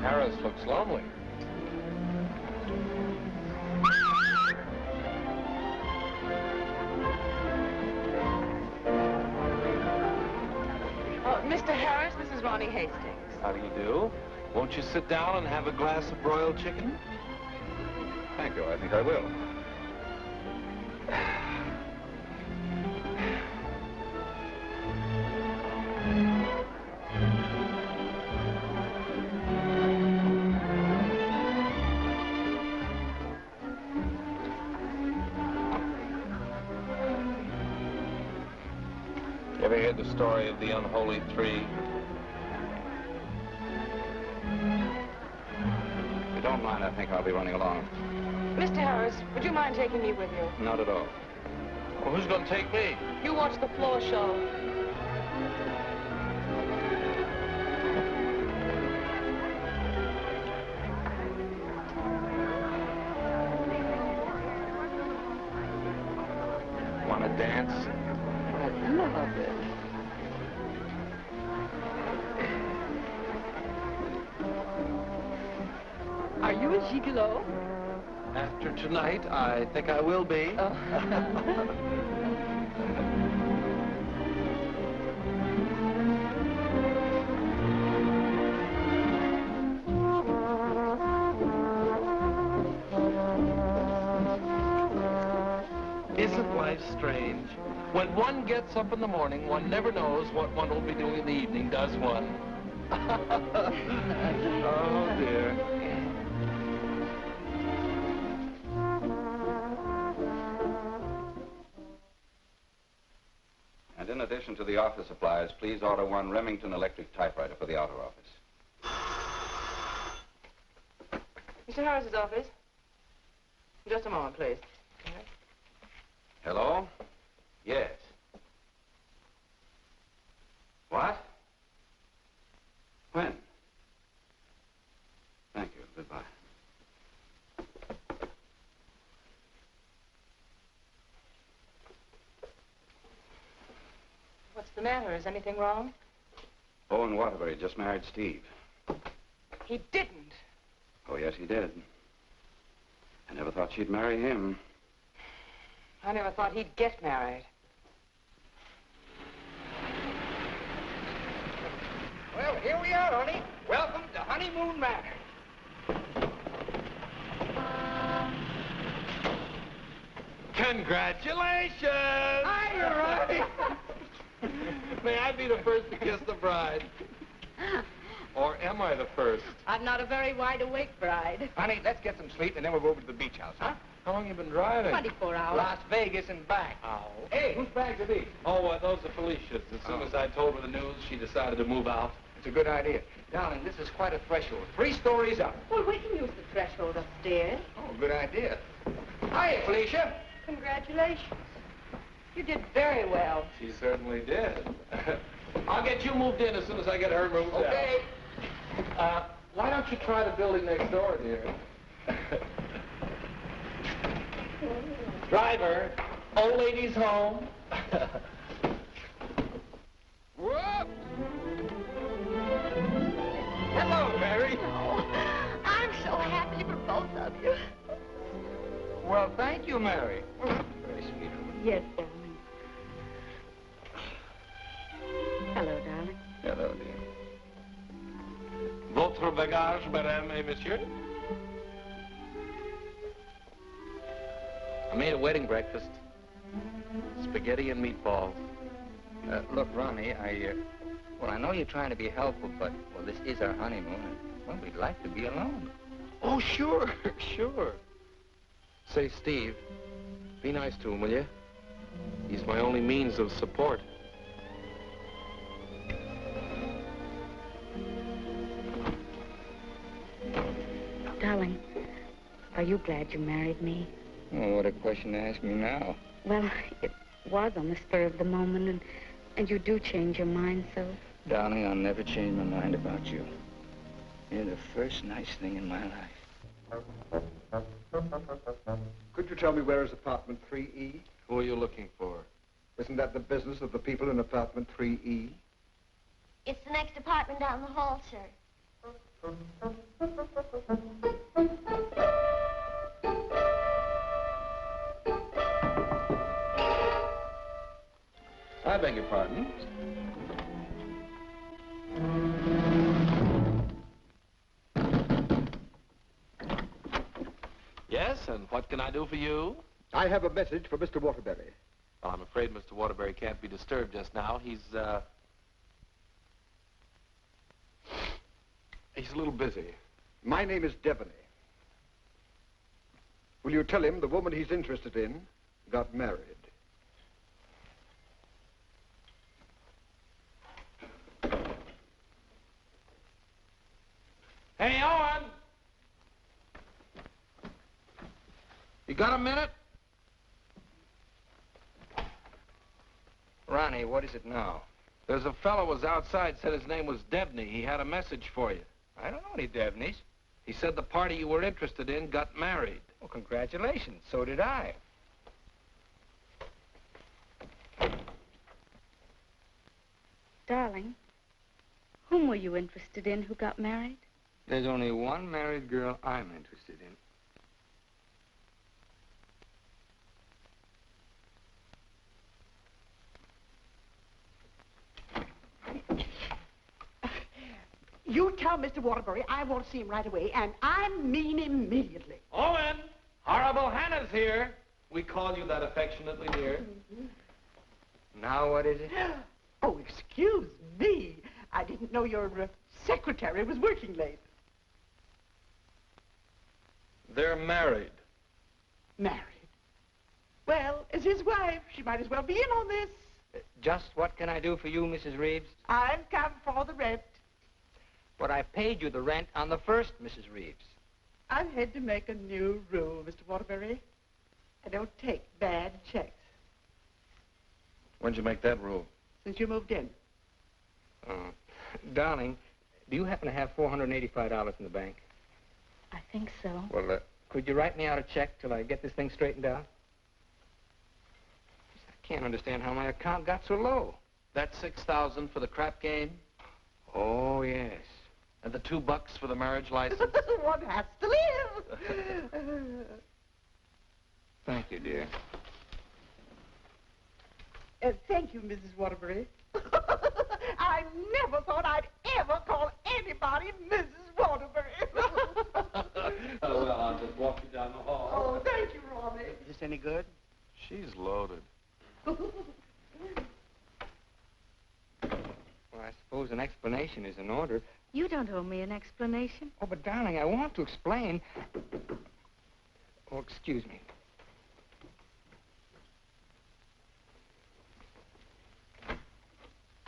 Harris looks lonely. Mr. Harris, this is Ronnie Hastings. How do you do? Won't you sit down and have a glass of broiled chicken? Thank you. I think I will. Ever heard the story of the unholy three? If you don't mind, I think I'll be running along. Mr. Harris, would you mind taking me with you? Not at all. Well, who's going to take me? You watch the floor show. Want to dance? I love it. Are you a gigolo? After tonight, I think I will be. Oh. Isn't life strange? When one gets up in the morning, one never knows what one will be doing in the evening, does one? Oh, dear. And in addition to the office supplies, please order one Remington electric typewriter for the outer office. Mr. Harris's office. Just a moment, please. Hello? Yes. What? When? Thank you. Goodbye. What's the matter? Is anything wrong? Owen Waterbury just married Steve. He didn't. Oh, yes, he did. I never thought she'd marry him. I never thought he'd get married. Well, here we are, honey. Welcome to Honeymoon Manor. Congratulations! Hi, Ronnie. May I be the first to kiss the bride? Or am I the first? I'm not a very wide-awake bride. Honey, let's get some sleep, and then we'll go over to the beach house, huh? How long you been driving? 24 hours. Las Vegas and back. Oh. Hey, whose bags are these? Oh, those are Felicia's. As soon as I told her the news, she decided to move out. It's a good idea. Darling, this is quite a threshold. 3 stories up. Well, we can use the threshold upstairs. Oh, good idea. Hiya, Felicia. Congratulations. You did very well. She certainly did. I'll get you moved in as soon as I get her moved out. Okay. Why don't you try the building next door, dear? Driver, old lady's home. Whoop! Hello, Mary. Oh, I'm so happy for both of you. Well, thank you, Mary. Very sweet. Yes, darling. Hello, darling. Hello, dear. Votre bagage, madame et monsieur? I made a wedding breakfast. Spaghetti and meatballs. Look, Ronnie, well, I know you're trying to be helpful, but, well, this is our honeymoon, and, well, we'd like to be alone. Oh, sure, sure. Say, Steve, be nice to him, will you? He's my only means of support. Darling, Are you glad you married me? Oh, what a question to ask me now. Well, it was on the spur of the moment, and you do change your mind so. Darling, I'll never change my mind about you. You're the first nice thing in my life. Could you tell me where is apartment 3E? Who are you looking for? Isn't that the business of the people in apartment 3E? It's the next apartment down the hall, sir. I beg your pardon. Yes, and what can I do for you? I have a message for Mr. Waterbury. Well, I'm afraid Mr. Waterbury can't be disturbed just now. He's a little busy. My name is Devaney. Will you tell him the woman he's interested in got married? Hey, Owen! You got a minute? Ronnie, what is it now? There's a fellow was outside, said his name was Debney. He had a message for you. I don't know any Devneys. He said the party you were interested in got married. Well, congratulations. So did I. Darling, whom were you interested in who got married? There's only one married girl I'm interested in. You tell Mr. Waterbury I want to see him right away, and I mean immediately. Owen! Horrible Hannah's here. We call you that affectionately, dear. Now what is it? Oh, excuse me. I didn't know your secretary was working late. They're married. Married? Well, as his wife, she might as well be in on this. Just what can I do for you, Mrs. Reeves? I've come for the rent. But I paid you the rent on the first, Mrs. Reeves. I've had to make a new rule, Mr. Waterbury. I don't take bad checks. When'd you make that rule? Since you moved in. Darling, do you happen to have $485 in the bank? I think so. Well, could you write me out a check till I get this thing straightened out? I can't understand how my account got so low. That's $6,000 for the crap game? Oh, yes. And the $2 for the marriage license? One has to live. Thank you, dear. Thank you, Mrs. Waterbury. I never thought I'd ever call anybody Mrs. Waterbury. Well, I'll just walk you down the hall. Oh, thank you, Ronnie. Is this any good? She's loaded. Well, I suppose an explanation is in order. You don't owe me an explanation. Oh, but darling, I want to explain. Oh, excuse me.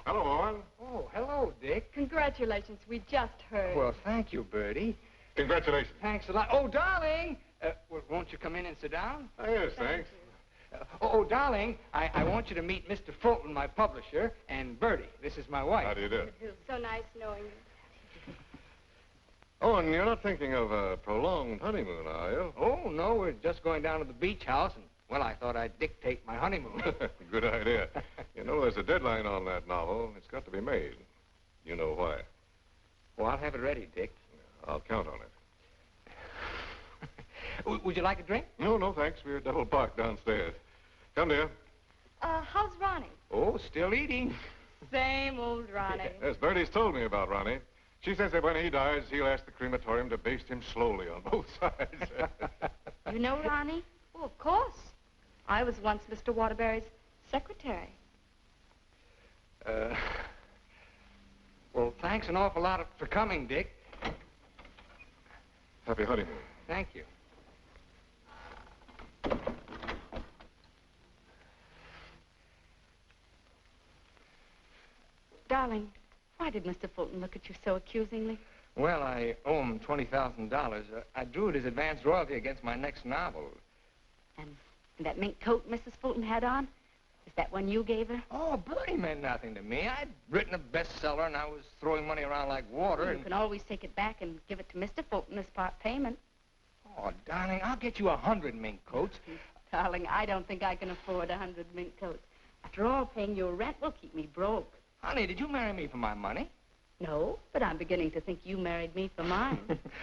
Hello, Owen. Oh, hello, Dick. Congratulations. We just heard. Well, thank you, Bertie. Congratulations. Thanks a lot. Oh, darling! Won't you come in and sit down? Oh, yes, thanks. Darling, I want you to meet Mr. Fulton, my publisher, and Bertie. This is my wife. How do you do? So nice knowing you. Owen, you're not thinking of a prolonged honeymoon, are you? Oh, no, we're just going down to the beach house, and, well, I thought I'd dictate my honeymoon. Good idea. You know, there's a deadline on that novel. It's got to be made. You know why. Well, I'll have it ready, Dick. I'll count on it. Would you like a drink? No, no, thanks. We're double parked downstairs. Come, dear. How's Ronnie? Oh, still eating. Same old Ronnie. Yes, Bertie's told me about Ronnie. She says that when he dies, he'll ask the crematorium to baste him slowly on both sides. You know Ronnie? Oh, of course. I was once Mr. Waterbury's secretary. Well, thanks an awful lot for coming, Dick. Happy honeymoon. Thank you. Darling, why did Mr. Fulton look at you so accusingly? Well, I owe him $20,000. I drew it as advance royalty against my next novel. And that mink coat Mrs. Fulton had on? Is that one you gave her? Oh, Bertie meant nothing to me. I'd written a bestseller, and I was throwing money around like water. You can always take it back and give it to Mr. Fulton as part payment. Oh, darling, I'll get you 100 mink coats. Darling, I don't think I can afford 100 mink coats. After all, paying your rent will keep me broke. Honey, did you marry me for my money? No, but I'm beginning to think you married me for mine.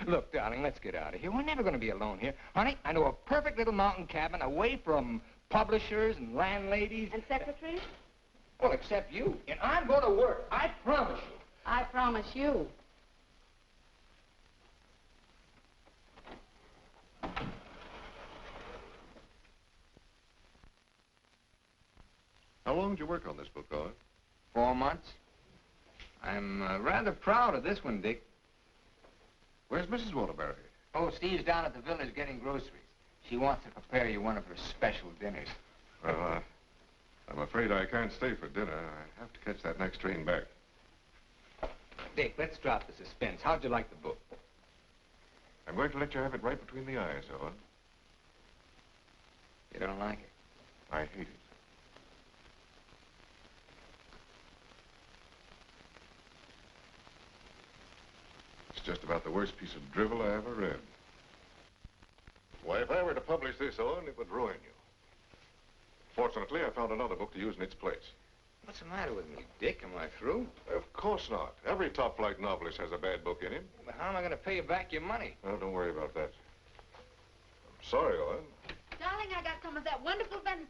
Look, darling, let's get out of here. We're never going to be alone here. Honey, I know a perfect little mountain cabin away from publishers and landladies. And secretaries? Well, except you. And I'm going to work. I promise you. I promise you. How long did you work on this book, Owen? 4 months. I'm rather proud of this one, Dick. Where's Mrs. Waterbury? Oh, Steve's down at the village getting groceries. She wants to prepare you one of her special dinners. Well, I'm afraid I can't stay for dinner. I have to catch that next train back. Dick, let's drop the suspense. How'd you like the book? I'm going to let you have it right between the eyes, Owen. You don't like it? I hate it. It's just about the worst piece of drivel I ever read. Why, if I were to publish this, Owen, it would ruin you. Fortunately, I found another book to use in its place. What's the matter with me, Dick? Am I through? Of course not. Every top-flight novelist has a bad book in him. But how am I going to pay you back your money? Oh, don't worry about that. I'm sorry, Owen. Darling, I got some of that wonderful venison.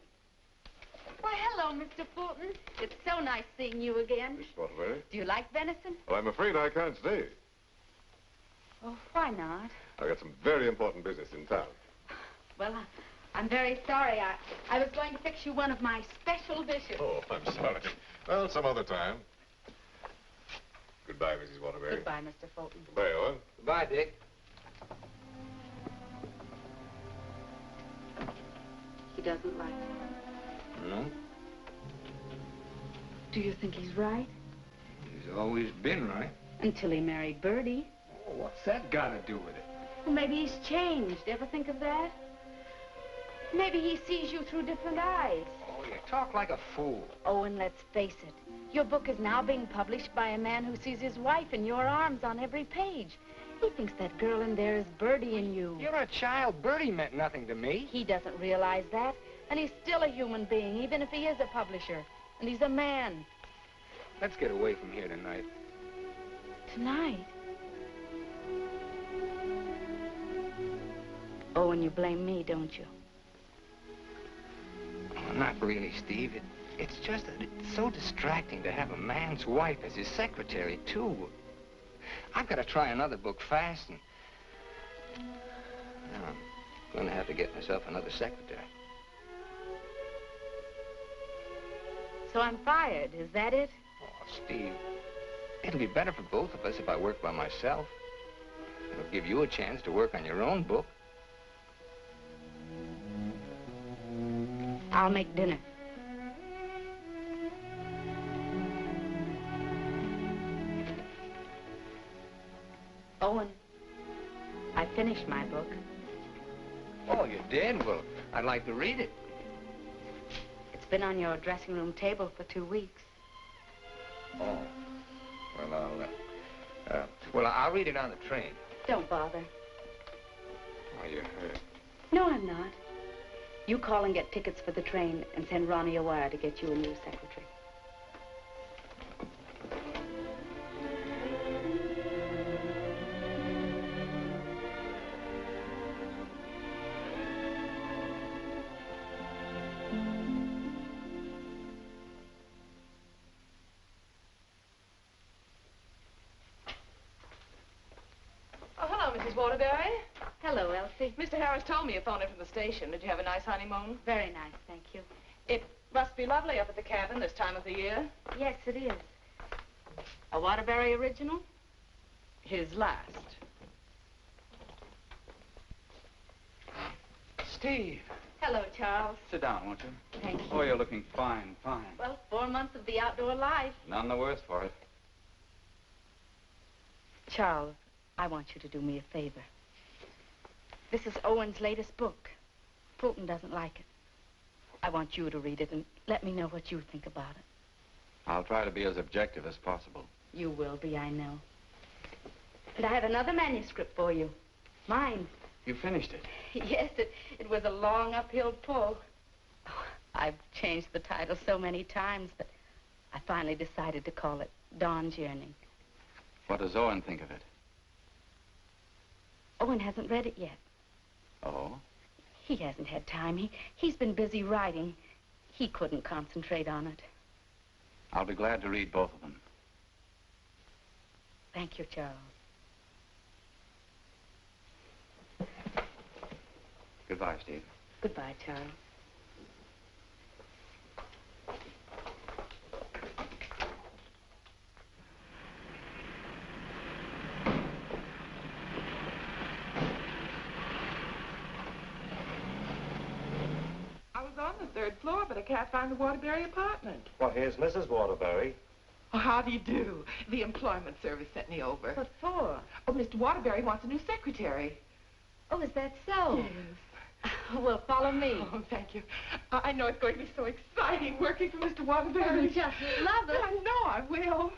Why, hello, Mr. Fulton. It's so nice seeing you again. Miss Waterbury? Do you like venison? Well, I'm afraid I can't stay. Oh, why not? I've got some very important business in town. Well, I'm very sorry. I was going to fix you one of my special dishes. Oh, I'm sorry. Well, some other time. Goodbye, Mrs. Waterbury. Goodbye, Mr. Fulton. Goodbye, Owen. Goodbye, Dick. He doesn't like me. No? Do you think he's right? He's always been right. Until he married Bertie. Oh, what's that got to do with it? Well, maybe he's changed. Ever think of that? Maybe he sees you through different eyes. Oh, you talk like a fool. Oh, and let's face it. Your book is now being published by a man who sees his wife in your arms on every page. He thinks that girl in there is Bertie in you. You're a child. Bertie meant nothing to me. He doesn't realize that. And he's still a human being, even if he is a publisher. And he's a man. Let's get away from here tonight. Tonight? Oh, and you blame me, don't you? Oh, not really, Steve. It's just that it's so distracting to have a man's wife as his secretary, too. I've got to try another book fast, and now I'm going to have to get myself another secretary. So I'm fired, is that it? Oh, Steve, it'll be better for both of us if I work by myself. It'll give you a chance to work on your own book. I'll make dinner. Owen, I finished my book. Oh, you did? Well, I'd like to read it. It's been on your dressing room table for 2 weeks. Oh. Well, I'll read it on the train. Don't bother. Are you hurt? No, I'm not. You call and get tickets for the train and send Ronnie a wire to get you a new secretary. Oh, hello, Mrs. Waterbury. Hello, Elsie. Mr. Harris told me you phoned in from the station. Did you have a nice honeymoon? Very nice, thank you. It must be lovely up at the cabin this time of the year. Yes, it is. A Waterbury original? His last. Steve. Hello, Charles. Sit down, won't you? Thank you. Oh, you're looking fine, fine. Well, 4 months of the outdoor life. None the worse for it. Charles, I want you to do me a favor. This is Owen's latest book. Fulton doesn't like it. I want you to read it and let me know what you think about it. I'll try to be as objective as possible. You will be, I know. And I have another manuscript for you. Mine. You finished it? Yes, it was a long uphill pull. Oh, I've changed the title so many times, but I finally decided to call it Dawn's Yearning. What does Owen think of it? Owen hasn't read it yet. Oh? He hasn't had time. He's been busy writing. He couldn't concentrate on it. I'll be glad to read both of them. Thank you, Charles. Goodbye, Steve. Goodbye, Charles. I was on the 3rd floor, but I can't find the Waterbury apartment. Well, here's Mrs. Waterbury. Oh, how do you do? The employment service sent me over. What for? Oh, Mr. Waterbury wants a new secretary. Oh, is that so? Yes. Well, follow me. Oh, thank you. I know it's going to be so exciting working for Mr. Waterbury. Oh, just love it. I know I will.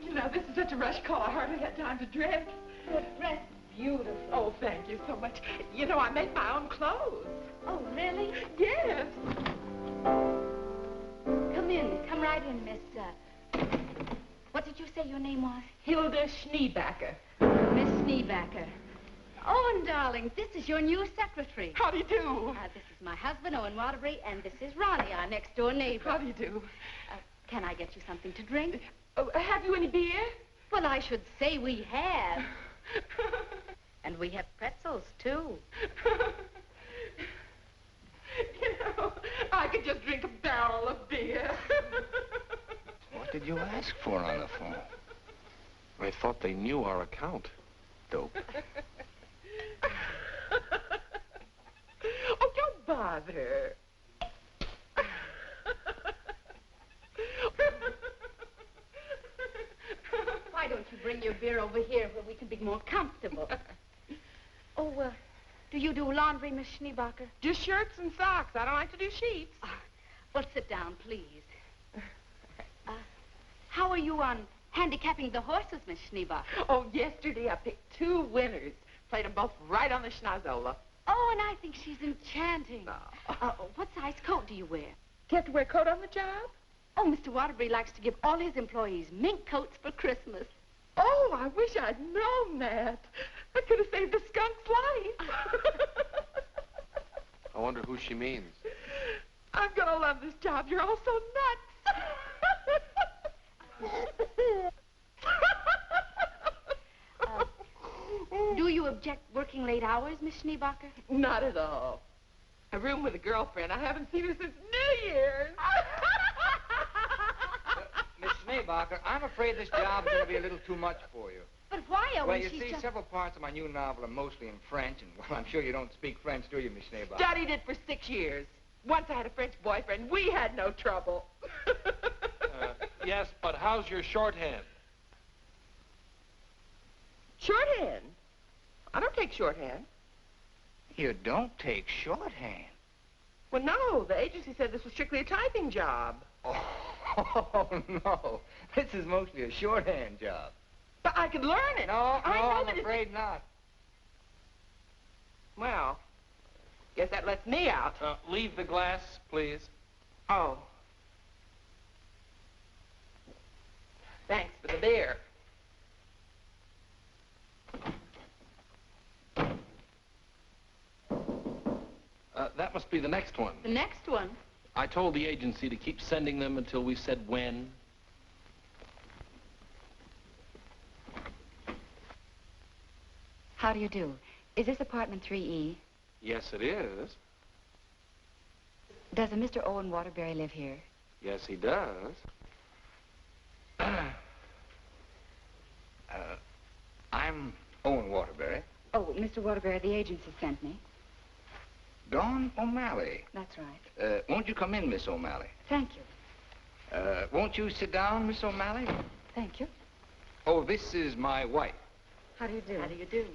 You know, this is such a rush call, I hardly had time to dress. Your dress beautiful. Oh, thank you so much. You know, I make my own clothes. Oh, really? Yes. Come in. Come right in, Miss, what did you say your name was? Hilda Schneebacker. Miss Schneebacker. Owen, darling, this is your new secretary. How do you do? This is my husband, Owen Waterbury, and this is Ronnie, our next-door neighbor. How do you do? Can I get you something to drink? Have you any beer? Well, I should say we have. And we have pretzels, too. You know, I could just drink a barrel of beer. What did you ask for on the phone? I thought they knew our account. Dope. Oh, don't bother. Why don't you bring your beer over here where we can be more comfortable? Oh, do you do laundry, Miss Schneebacher? Just shirts and socks. I don't like to do sheets. Well, sit down, please. How are you on handicapping the horses, Miss Schneebacher? Oh, yesterday I picked 2 winners. Played them both right on the schnozola. Oh, and I think she's enchanting. What size coat do you wear? Do you have to wear a coat on the job? Oh, Mr. Waterbury likes to give all his employees mink coats for Christmas. Oh, I wish I'd known that. I could have saved a skunk's life. I wonder who she means. I'm gonna love this job. You're all so nuts. Do you object working late hours, Miss Schneebacher? Not at all. A room with a girlfriend. I haven't seen her since New Year's. Miss Schneebacher, I'm afraid this job's going to be a little too much for you. But why, Owen? Well, you see, several parts of my new novel are mostly in French, and, well, I'm sure you don't speak French, do you, Miss Schneebacher? Studied it for 6 years. Once I had a French boyfriend. We had no trouble. Yes, but how's your shorthand? Shorthand? I don't take shorthand. You don't take shorthand? Well, no. The agency said this was strictly a typing job. Oh, no. This is mostly a shorthand job. But I could learn it. I'm afraid not. Well, guess that lets me out. Leave the glass, please. Oh. Thanks for the beer. That must be the next one. The next one? I told the agency to keep sending them until we said when. How do you do? Is this apartment 3E? Yes, it is. Does a Mr. Owen Waterbury live here? Yes, he does. I'm Owen Waterbury. Oh, Mr. Waterbury, the agency sent me. Dawn O'Malley. That's right. Won't you come in, Miss O'Malley? Thank you. Won't you sit down, Miss O'Malley? Thank you. Oh, this is my wife. How do you do? How do you do?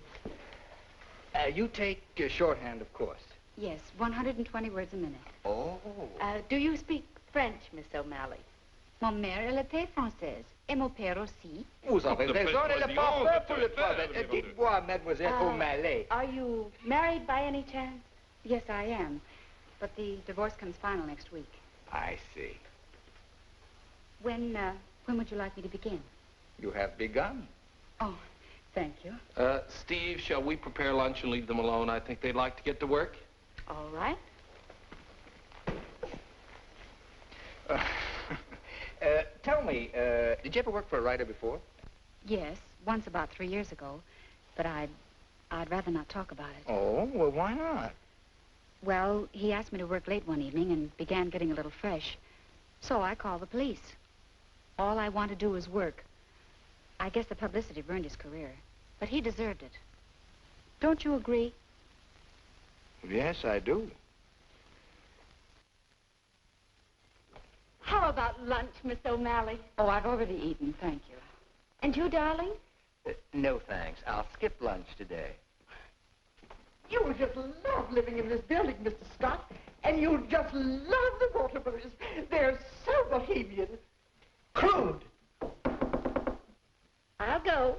You take shorthand, of course. Yes, 120 words a minute. Oh. Do you speak French, Miss O'Malley? Mon mère, elle était française. Et mon père aussi. Vous avez raison, elle est pas pour le travail. Dites-moi, Mademoiselle O'Malley. Are you married by any chance? Yes, I am. But the divorce comes final next week. I see. When would you like me to begin? You have begun. Oh, thank you. Steve, shall we prepare lunch and leave them alone? I think they'd like to get to work. All right. Tell me, did you ever work for a writer before? Yes, once about 3 years ago. But I'd rather not talk about it. Oh, well, why not? Well, he asked me to work late one evening and began getting a little fresh. So I called the police. All I want to do is work. I guess the publicity ruined his career. But he deserved it. Don't you agree? Yes, I do. How about lunch, Miss O'Malley? Oh, I've already eaten, thank you. And you, darling? No, thanks. I'll skip lunch today. You will just love living in this building, Mr. Scott. And you'll just love the Waterburys. They're so bohemian. Crude. I'll go.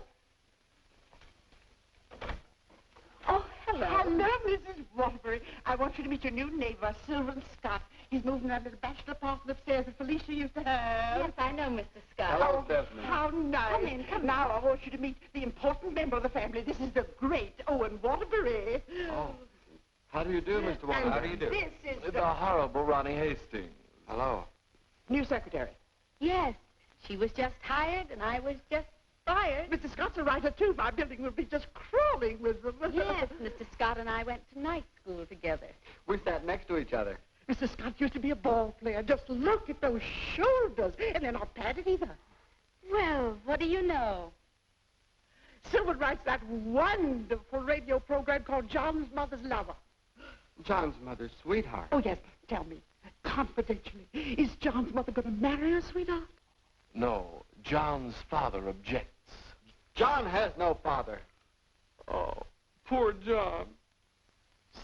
Oh, hello. Hello, Mrs. Waterbury. I want you to meet your new neighbor, Sylvan Scott. He's moving that little bachelor apartment upstairs that Felicia used to have. Yes, I know, Mr. Scott. Hello, Stephanie. How nice. Come in, come in. Now I want you to meet the important member of the family. This is the great Owen Waterbury. Oh. How do you do, Mr. Waterbury? How do you do? This is the horrible Ronnie Hastings. Hello. New secretary. Yes, she was just hired and I was just fired. Mr. Scott's a writer, too. My building will be just crawling with them. Yes, Mr. Scott and I went to night school together. We sat next to each other. Mr. Scott used to be a ball player. Just look at those shoulders. And they're not padded either. Well, what do you know? Sylvan writes that wonderful radio program called John's Mother's Lover. John's mother's sweetheart. Oh, yes. Tell me, confidentially, is John's mother going to marry her, sweetheart? No, John's father objects. John has no father. Oh, poor John.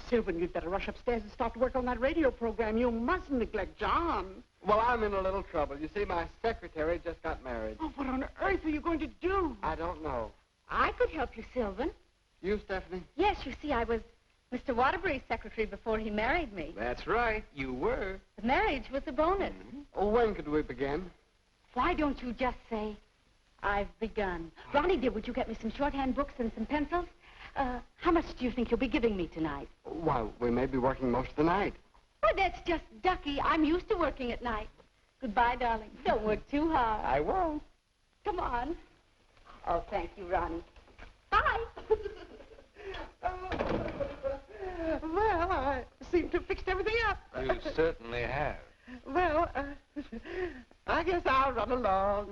Sylvan, you'd better rush upstairs and start to work on that radio program. You mustn't neglect John. Well, I'm in a little trouble. You see, my secretary just got married. Oh, what on earth are you going to do? I don't know. I could help you, Sylvan. You, Stephanie? Yes, you see, I was Mr. Waterbury's secretary before he married me. That's right. You were. The marriage was a bonus. Mm-hmm. Oh, when could we begin? Why don't you just say, I've begun? Ronnie, dear, would you get me some shorthand books and some pencils? How much do you think you'll be giving me tonight? Why, we may be working most of the night. Oh, that's just ducky. I'm used to working at night. Goodbye, darling. Don't work too hard. I won't. Come on. Oh, thank you, Ronnie. Bye. Well, I seem to have fixed everything up. You certainly have. Well, I guess I'll run along.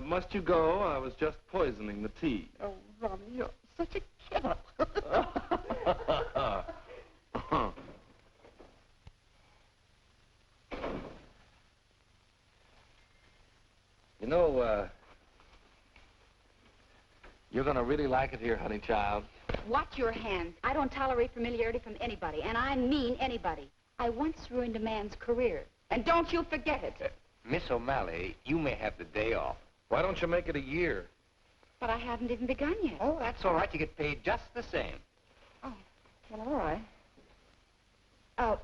Must you go? I was just poisoning the tea. Oh, Ronnie, you're such a kidder. You know, you're going to really like it here, honey child. Watch your hands. I don't tolerate familiarity from anybody, and I mean anybody. I once ruined a man's career, and don't you forget it. Miss O'Malley, you may have the day off. Why don't you make it a year? But I haven't even begun yet. Oh, that's all right. You get paid just the same. Oh, well, all right.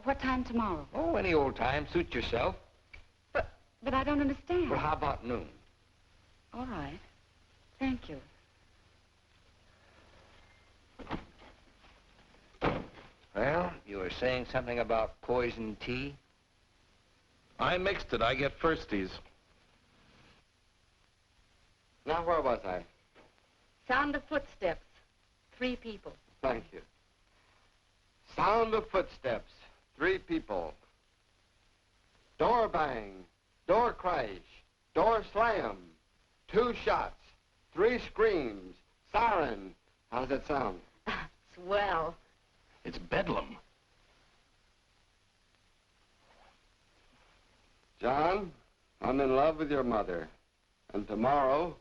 What time tomorrow? Oh, any old time. Suit yourself. But I don't understand. Well, how about noon? All right. Thank you. Well, you were saying something about poison tea? I mixed it. I get firsties. Now, where was I? Sound of footsteps. 3 people. Thank you. Sound of footsteps. 3 people. Door bang. Door crash. Door slam. 2 shots. 3 screams. Siren. How does that sound? Swell. It's bedlam. John, I'm in love with your mother. And tomorrow,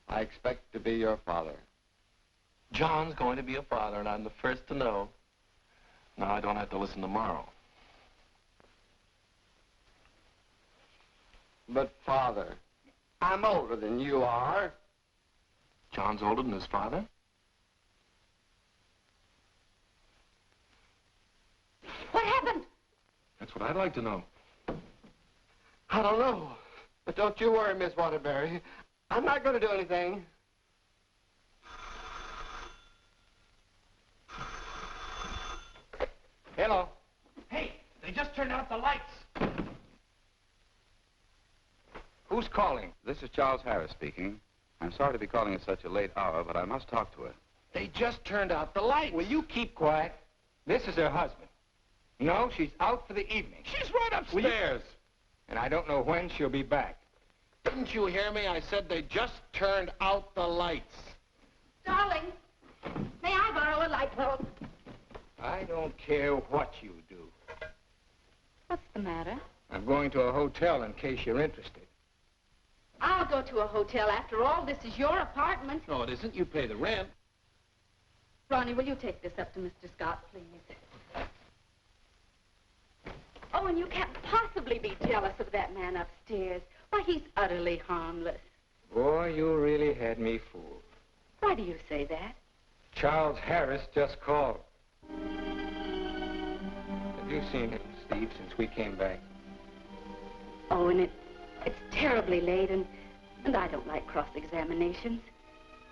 I expect to be your father. John's going to be a father, and I'm the first to know. Now I don't have to listen tomorrow. But, Father, I'm older than you are. John's older than his father? What happened? That's what I'd like to know. I don't know. But don't you worry, Miss Waterbury. I'm not going to do anything. Hello. Hey, they just turned out the lights. Who's calling? This is Charles Harris speaking. I'm sorry to be calling at such a late hour, but I must talk to her. They just turned out the lights. Will you keep quiet? This is her husband. No, she's out for the evening. She's right upstairs. And I don't know when she'll be back. Didn't you hear me? I said they just turned out the lights. Darling, may I borrow a light bulb? I don't care what you do. What's the matter? I'm going to a hotel in case you're interested. I'll go to a hotel. After all, this is your apartment. No, it isn't. You pay the rent. Ronnie, will you take this up to Mr. Scott, please? Oh, and you can't possibly be jealous of that man upstairs. Why, he's utterly harmless. Boy, you really had me fooled. Why do you say that? Charles Harris just called. Have you seen him, Steve, since we came back? Oh, and it's terribly late, and I don't like cross-examinations.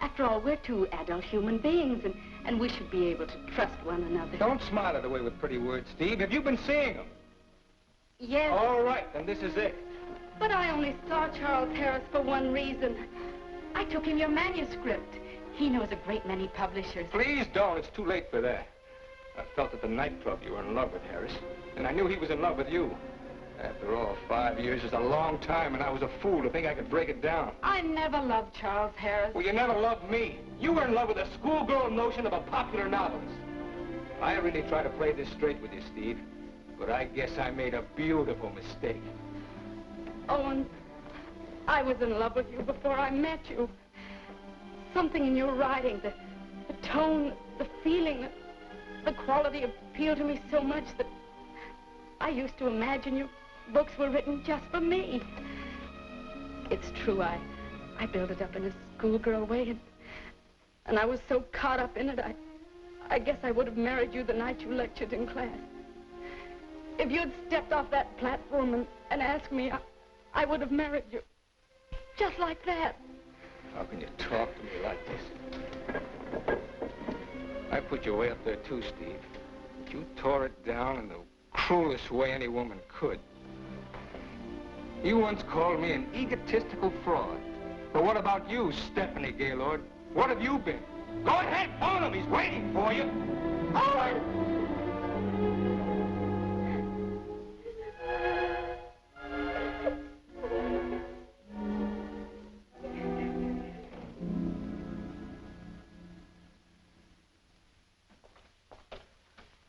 After all, we're two adult human beings, and we should be able to trust one another. Don't smile it away with pretty words, Steve. Have you been seeing him? Yes. All right, then this is it. But I only saw Charles Harris for one reason. I took him your manuscript. He knows a great many publishers. Please don't. It's too late for that. I felt at the nightclub you were in love with Harris, and I knew he was in love with you. After all, 5 years is a long time, and I was a fool to think I could break it down. I never loved Charles Harris. Well, you never loved me. You were in love with a schoolgirl notion of a popular novelist. I really try to play this straight with you, Steve, but I guess I made a beautiful mistake. Owen, I was in love with you before I met you. Something in your writing, the tone, the feeling, the quality appealed to me so much that I used to imagine your books were written just for me. It's true, I built it up in a schoolgirl way, and I was so caught up in it, I guess I would have married you the night you lectured in class. If you'd stepped off that platform and asked me, I would have married you. Just like that. How can you talk to me like this? I put you way up there too, Steve. But you tore it down in the cruelest way any woman could. You once called me an egotistical fraud. But what about you, Stephanie Gaylord? What have you been? Go ahead, phone him. He's waiting for you. Owen!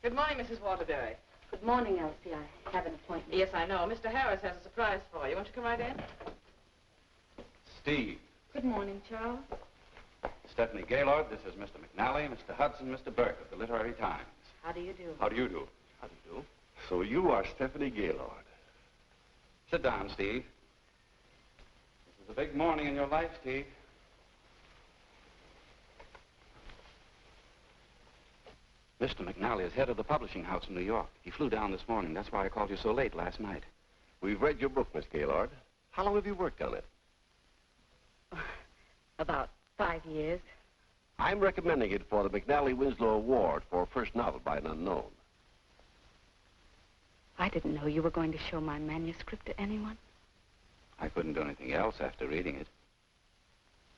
Good morning, Mrs. Waterbury. Good morning, Elsie. I have an appointment. Yes, I know. Mr. Harris has a surprise for you. Won't you come right in? Steve. Good morning, Charles. Stephanie Gaylord, this is Mr. McNally, Mr. Hudson, Mr. Burke of the Literary Times. How do you do? How do you do? How do you do? So you are Stephanie Gaylord. Sit down, Steve. This is a big morning in your life, Steve. Mr. McNally is head of the publishing house in New York. He flew down this morning. That's why I called you so late last night. We've read your book, Miss Gaylord. How long have you worked on it? About 5 years. I'm recommending it for the McNally-Winslow Award for a first novel by an unknown. I didn't know you were going to show my manuscript to anyone. I couldn't do anything else after reading it.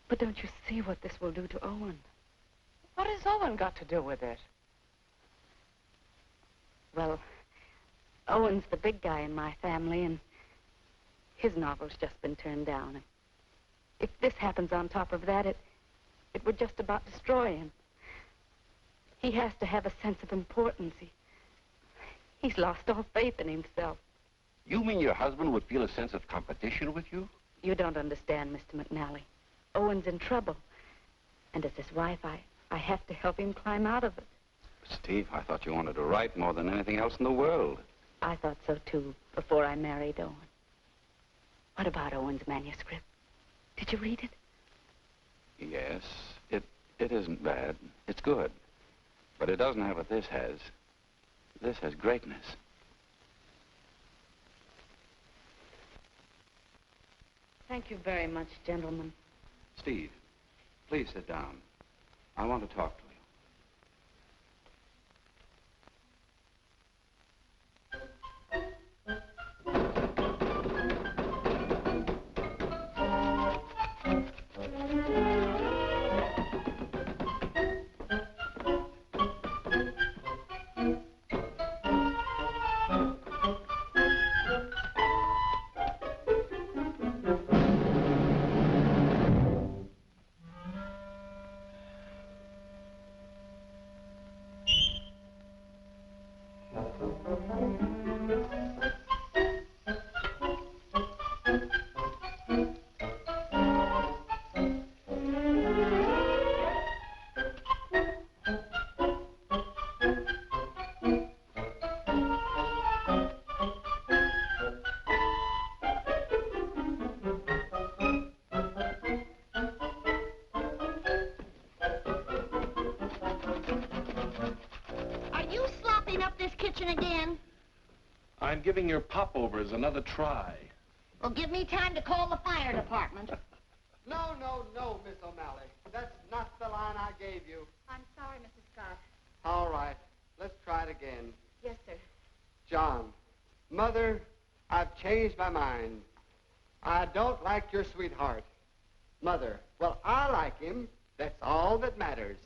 But don't you see what this will do to Owen? What has Owen got to do with it? Well, Owen's the big guy in my family, and his novel's just been turned down. And if this happens on top of that, it would just about destroy him. He has to have a sense of importance. He's lost all faith in himself. You mean your husband would feel a sense of competition with you? You don't understand, Mr. McNally. Owen's in trouble. And as his wife, I have to help him climb out of it. Steve, I thought you wanted to write more than anything else in the world. I thought so, too, before I married Owen. What about Owen's manuscript? Did you read it? Yes, it isn't bad. It's good. But it doesn't have what this has. This has greatness. Thank you very much, gentlemen. Steve, please sit down. I want to talk to you. Again? I'm giving your popovers another try. Well, give me time to call the fire department. No, Miss O'Malley. That's not the line I gave you. I'm sorry, Mrs. Scott. All right. Let's try it again. Yes, sir. John, Mother, I've changed my mind. I don't like your sweetheart. Mother, well, I like him. That's all that matters.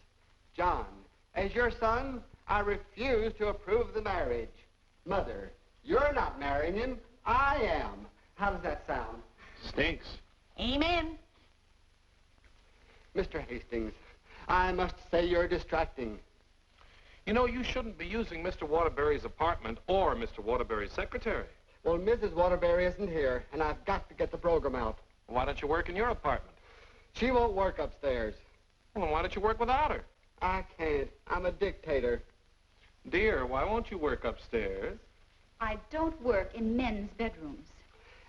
John, as your son, I refuse to approve of the marriage. Mother, you're not marrying him. I am. How does that sound? Stinks. Amen. Mr. Hastings, I must say you're distracting. You know, you shouldn't be using Mr. Waterbury's apartment or Mr. Waterbury's secretary. Well, Mrs. Waterbury isn't here, and I've got to get the program out. Why don't you work in your apartment? She won't work upstairs. Well, then why don't you work without her? I can't. I'm a dictator. Dear, why won't you work upstairs? I don't work in men's bedrooms.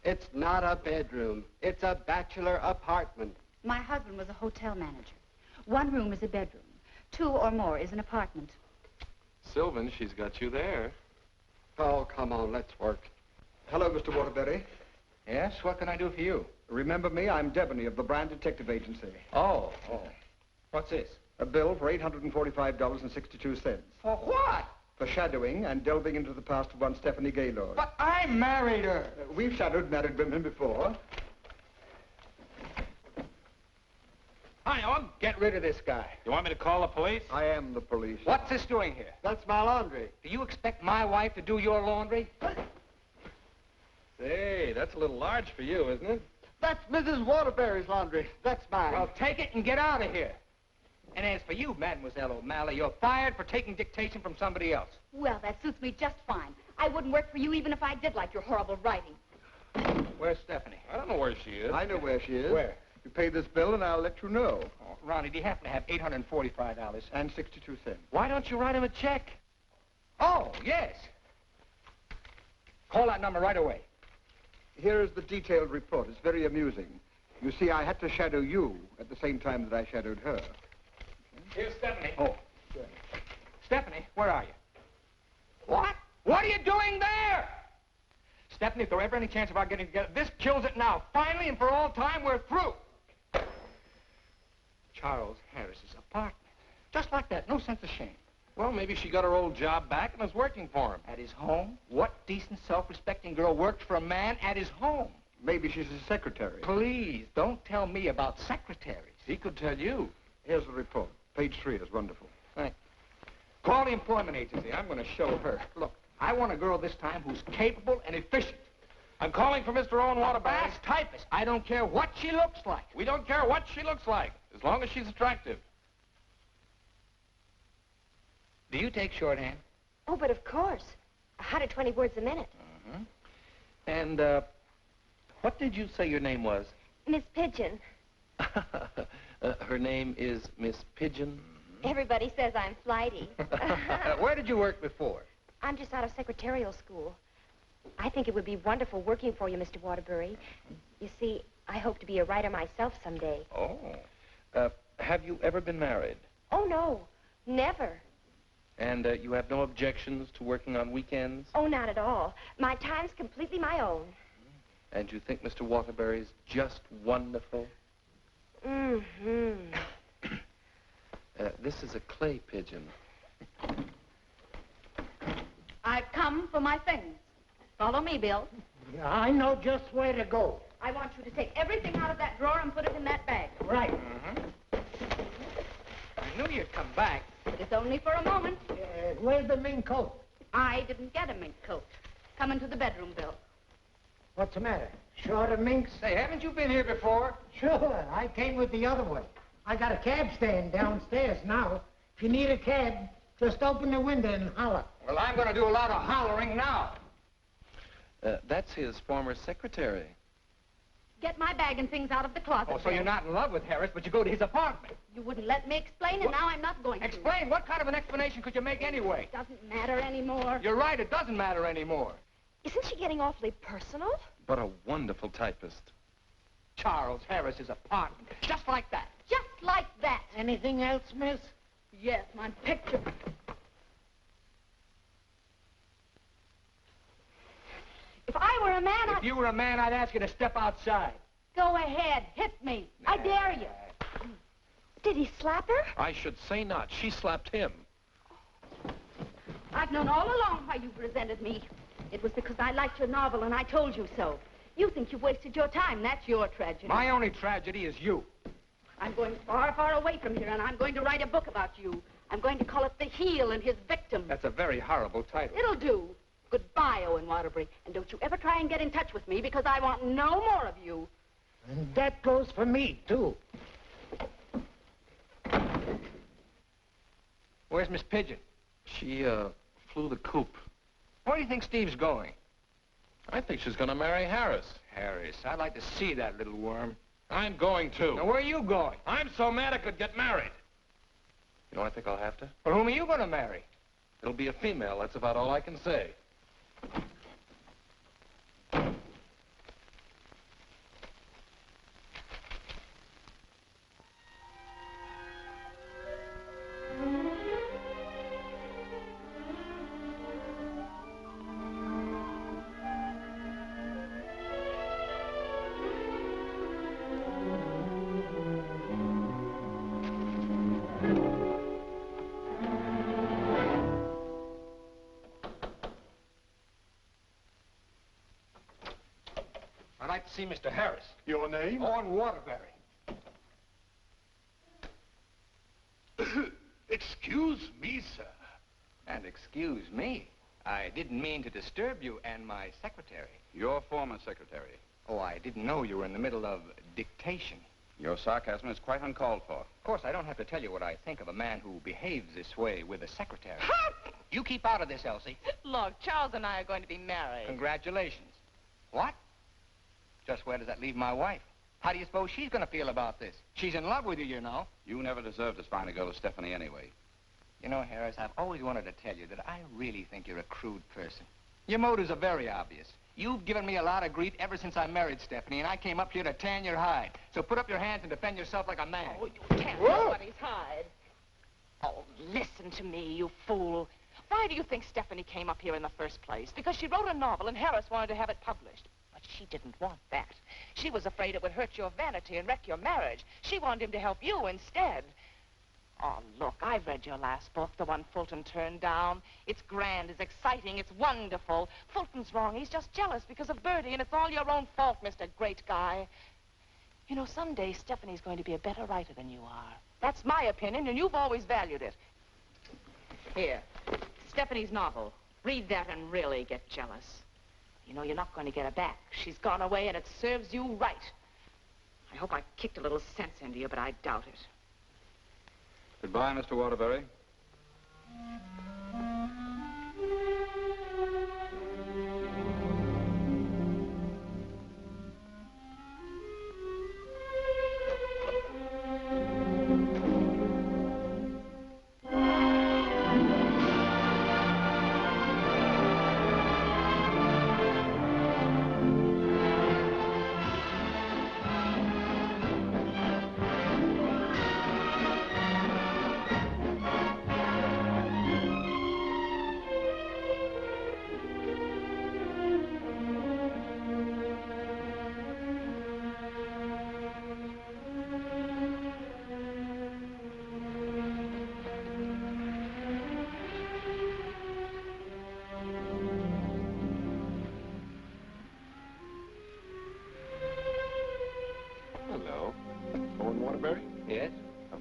It's not a bedroom. It's a bachelor apartment. My husband was a hotel manager. One room is a bedroom. 2 or more is an apartment. Sylvan, she's got you there. Oh, come on, let's work. Hello, Mr. Waterbury. Yes, what can I do for you? Remember me? I'm Devaney of the Brand Detective Agency. Oh. What's this? A bill for $845.62. For what? For shadowing and delving into the past of one Stephanie Gaylord. But I married her. We've shadowed married women before. Hi, Owen. Get rid of this guy. You want me to call the police? I am the police. What's this doing here? That's my laundry. Do you expect my wife to do your laundry? Say, that's a little large for you, isn't it? That's Mrs. Waterbury's laundry. That's mine. Well, take it and get out of here. And as for you, Mademoiselle O'Malley, you're fired for taking dictation from somebody else. Well, that suits me just fine. I wouldn't work for you even if I did like your horrible writing. Where's Stephanie? I don't know where she is. I know where she is. Where? You pay this bill and I'll let you know. Oh, Ronnie, do you happen to have $845? And 62 cents. Why don't you write him a check? Oh, yes. Call that number right away. Here is the detailed report. It's very amusing. You see, I had to shadow you at the same time that I shadowed her. Here's Stephanie. Oh, good. Stephanie, where are you? What? What are you doing there? Stephanie, if there were ever any chance of our getting together, this kills it now. Finally and for all time, we're through. Charles Harris's apartment. Just like that. No sense of shame. Well, maybe she got her old job back and is working for him. At his home? What decent, self-respecting girl works for a man at his home? Maybe she's his secretary. Please, don't tell me about secretaries. He could tell you. Here's the report. Page 3 is wonderful. Thanks. Call the employment agency. I'm going to show her. Look, I want a girl this time who's capable and efficient. I'm calling for Mr. Owen Waterbury. A fast typist. I don't care what she looks like. We don't care what she looks like, as long as she's attractive. Do you take shorthand? Oh, but of course. 120 words a minute. And, What did you say your name was? Miss Pigeon. Her name is Miss Pigeon? Everybody says I'm flighty. Where did you work before? I'm just out of secretarial school. I think it would be wonderful working for you, Mr. Waterbury. You see, I hope to be a writer myself someday. Oh. Have you ever been married? Oh, no. Never. And you have no objections to working on weekends? Oh, not at all. My time's completely my own. And you think Mr. Waterbury's just wonderful? Mm-hmm. This is a clay pigeon. I've come for my things. Follow me, Bill. Yeah, I know just where to go. I want you to take everything out of that drawer and put it in that bag. Right. I knew you'd come back. It's only for a moment. Where's the mink coat? I didn't get a mink coat. Come into the bedroom, Bill. What's the matter? Short of minks? Say, haven't you been here before? Sure, I came with the other one. I got a cab stand downstairs now. If you need a cab, just open the window and holler. Well, I'm going to do a lot of hollering now. That's his former secretary. Get my bag and things out of the closet. Oh, so Bill. you're not in love with Harris, but you go to his apartment. You wouldn't let me explain, and now I'm not going to. Explain? What kind of an explanation could you make anyway? It doesn't matter anymore. You're right, it doesn't matter anymore. Isn't she getting awfully personal? But a wonderful typist. Charles Harris's apartment. Just like that. Just like that. Anything else, miss? Yes, my picture. If I were a man, If you were a man, I'd ask you to step outside. Go ahead, hit me. I dare you. Did he slap her? I should say not. She slapped him. I've known all along why you've resented me. It was because I liked your novel and I told you so. You think you've wasted your time. That's your tragedy. My only tragedy is you. I'm going far, far away from here, and I'm going to write a book about you. I'm going to call it The Heel and His Victim. That's a very horrible title. It'll do. Goodbye, Owen Waterbury. And don't you ever try and get in touch with me, because I want no more of you. And that goes for me, too. Where's Miss Pigeon? She, flew the coop. Where do you think Steve's going? I think she's going to marry Harris. Harris. I'd like to see that little worm. I'm going to. Now, where are you going? I'm so mad I could get married. You know, I think I'll have to. Well, whom are you going to marry? It'll be a female. That's about all I can say. I'd like to see Mr. Harris. Your name? Owen Waterbury. Excuse me, sir. And excuse me. I didn't mean to disturb you and my secretary. Your former secretary. Oh, I didn't know you were in the middle of dictation. Your sarcasm is quite uncalled for. Of course, I don't have to tell you what I think of a man who behaves this way with a secretary. You keep out of this, Elsie. Look, Charles and I are going to be married. Congratulations. What? Just where does that leave my wife? How do you suppose she's going to feel about this? She's in love with you, you know. You never deserved as fine a girl as Stephanie anyway. You know, Harris, I've always wanted to tell you that I really think you're a crude person. Your motives are very obvious. You've given me a lot of grief ever since I married Stephanie, and I came up here to tan your hide. So put up your hands and defend yourself like a man. Oh, you tan nobody's hide. Oh, listen to me, you fool. Why do you think Stephanie came up here in the first place? Because she wrote a novel and Harris wanted to have it published. But she didn't want that. She was afraid it would hurt your vanity and wreck your marriage. She wanted him to help you instead. Oh, look, I've read your last book, the one Fulton turned down. It's grand, it's exciting, it's wonderful. Fulton's wrong. He's just jealous because of Bertie, and it's all your own fault, Mr. Great Guy. You know, someday Stephanie's going to be a better writer than you are. That's my opinion, and you've always valued it. Here, Stephanie's novel. Read that and really get jealous. You know, you're not going to get her back. She's gone away, and it serves you right. I hope I kicked a little sense into you, but I doubt it. Goodbye, Mr. Waterbury.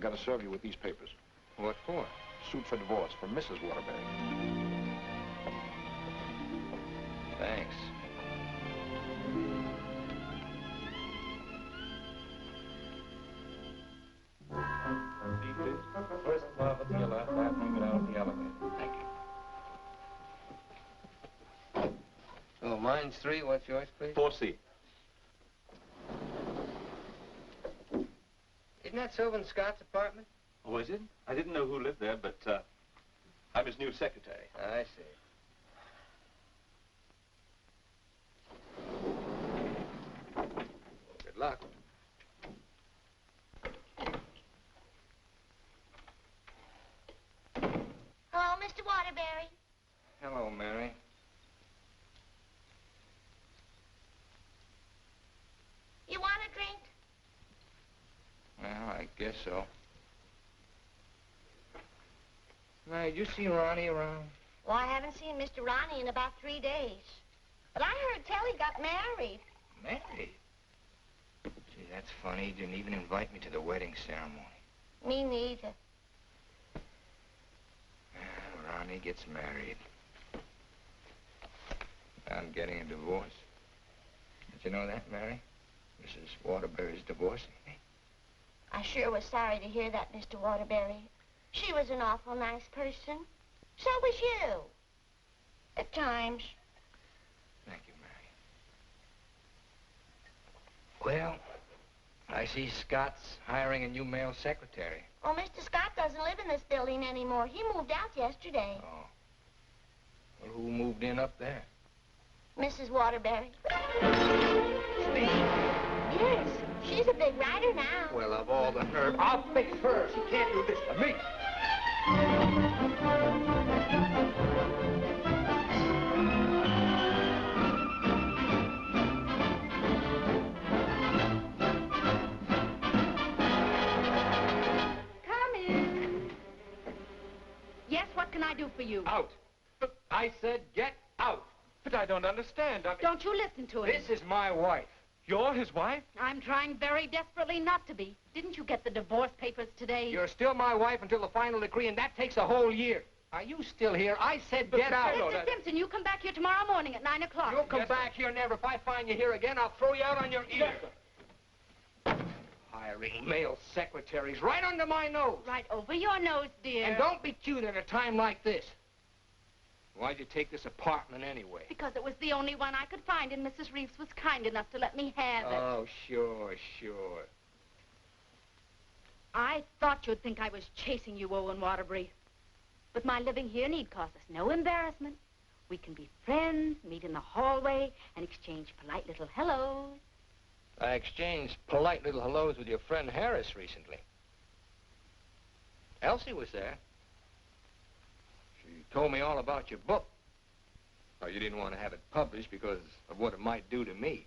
I've got to serve you with these papers. What for? Suit for divorce from Mrs. Waterbury. Thanks. First floor with your left after you get out of the elevator. Thank you. Oh, mine's 3. What's yours, please? 4C. Isn't that Sylvan Scott's apartment? Oh, is it? I didn't know who lived there, but I'm his new secretary. I see. Good luck. Hello, Mr. Waterbury. Hello, Mary. You want a drink? Well, I guess so. Mary, did you see Ronnie around? Well, I haven't seen Mr. Ronnie in about 3 days. But I heard tell he got married. Married? Gee, that's funny. He didn't even invite me to the wedding ceremony. Me neither. Well, Ronnie gets married. I'm getting a divorce. Did you know that, Mary? Mrs. Waterbury's divorcing me. I sure was sorry to hear that, Mr. Waterbury. She was an awful nice person. So was you. At times. Thank you, Mary. Well, I see Scott's hiring a new male secretary. Oh, Mr. Scott doesn't live in this building anymore. He moved out yesterday. Oh. Well, who moved in up there? Mrs. Waterbury. Yes, she's a big writer now. Well, of all the nerve, I'll fix her. She can't do this to me. Come in. Yes, what can I do for you? Out. I said get out. But I don't understand. Don't you listen to him. This is my wife. You're his wife? I'm trying very desperately not to be. Didn't you get the divorce papers today? You're still my wife until the final decree, and that takes a whole year. Are you still here? I said get out. Mr. Simpson, you come back here tomorrow morning at 9 o'clock. You'll come back here never. If I find you here again, I'll throw you out on your ear. Hiring male secretaries right under my nose. Right over your nose, dear. And don't be cute at a time like this. Why'd you take this apartment anyway? Because it was the only one I could find, and Mrs. Reeves was kind enough to let me have it. Oh, sure, sure. I thought you'd think I was chasing you, Owen Waterbury. But my living here need cause us no embarrassment. We can be friends, meet in the hallway, and exchange polite little hellos. I exchanged polite little hellos with your friend Harris recently. Elsie was there. She told me all about your book. Oh, you didn't want to have it published because of what it might do to me.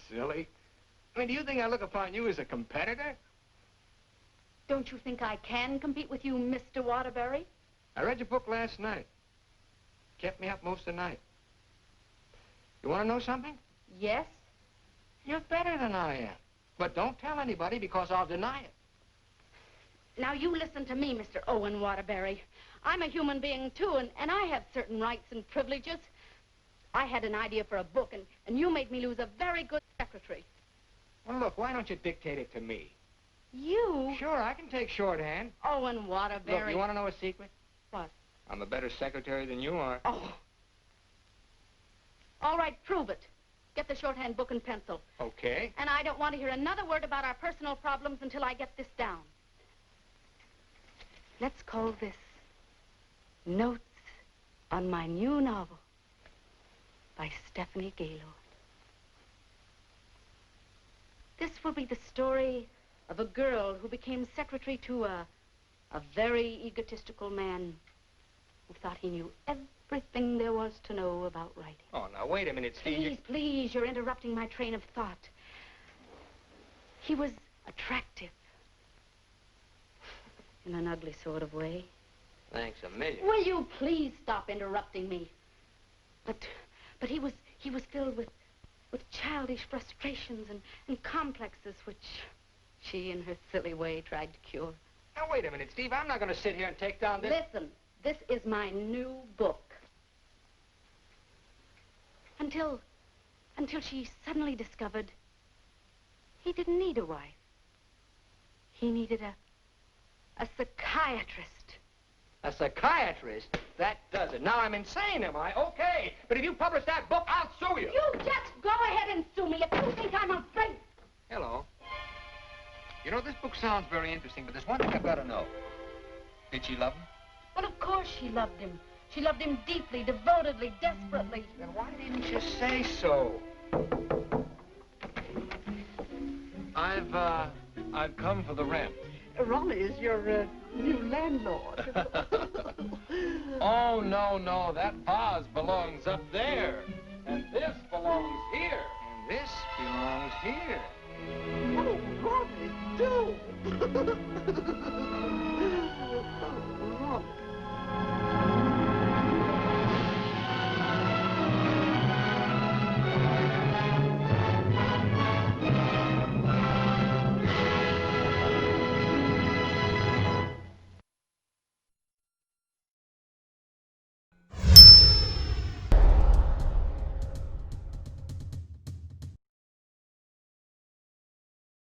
Silly. I mean, do you think I look upon you as a competitor? Don't you think I can compete with you, Mr. Waterbury? I read your book last night. Kept me up most of the night. You want to know something? Yes. You're better than I am. But don't tell anybody because I'll deny it. Now, you listen to me, Mr. Owen Waterbury. I'm a human being, too, and I have certain rights and privileges. I had an idea for a book, and you made me lose a very good secretary. Well, look, why don't you dictate it to me? You? Sure, I can take shorthand. Owen Waterbury. Look, you want to know a secret? What? I'm a better secretary than you are. Oh. All right, prove it. Get the shorthand book and pencil. Okay. And I don't want to hear another word about our personal problems until I get this down. Let's call this Notes on My New Novel by Stephanie Gaylord. This will be the story of a girl who became secretary to a very egotistical man who thought he knew everything there was to know about writing. Oh, now, wait a minute, Steve. Please, you're interrupting my train of thought. He was attractive. In an ugly sort of way. Thanks a million. Will you please stop interrupting me? But he was filled with childish frustrations and complexes which she, in her silly way, tried to cure. Now, wait a minute, Steve. I'm not going to sit here and take down this... Listen, this is my new book. Until she suddenly discovered he didn't need a wife. He needed a psychiatrist. A psychiatrist? That does it. Now I'm insane, am I? Okay. But if you publish that book, I'll sue you. You just go ahead and sue me if you think I'm afraid. Hello. You know, this book sounds very interesting, but there's one thing I've got to know. Did she love him? Well, of course she loved him. She loved him deeply, devotedly, desperately. Then why didn't you say so? I've come for the rent. Ronnie is your new landlord. Oh, no, that vase belongs up there. And this belongs here. And this belongs here. Oh, Ronnie, do!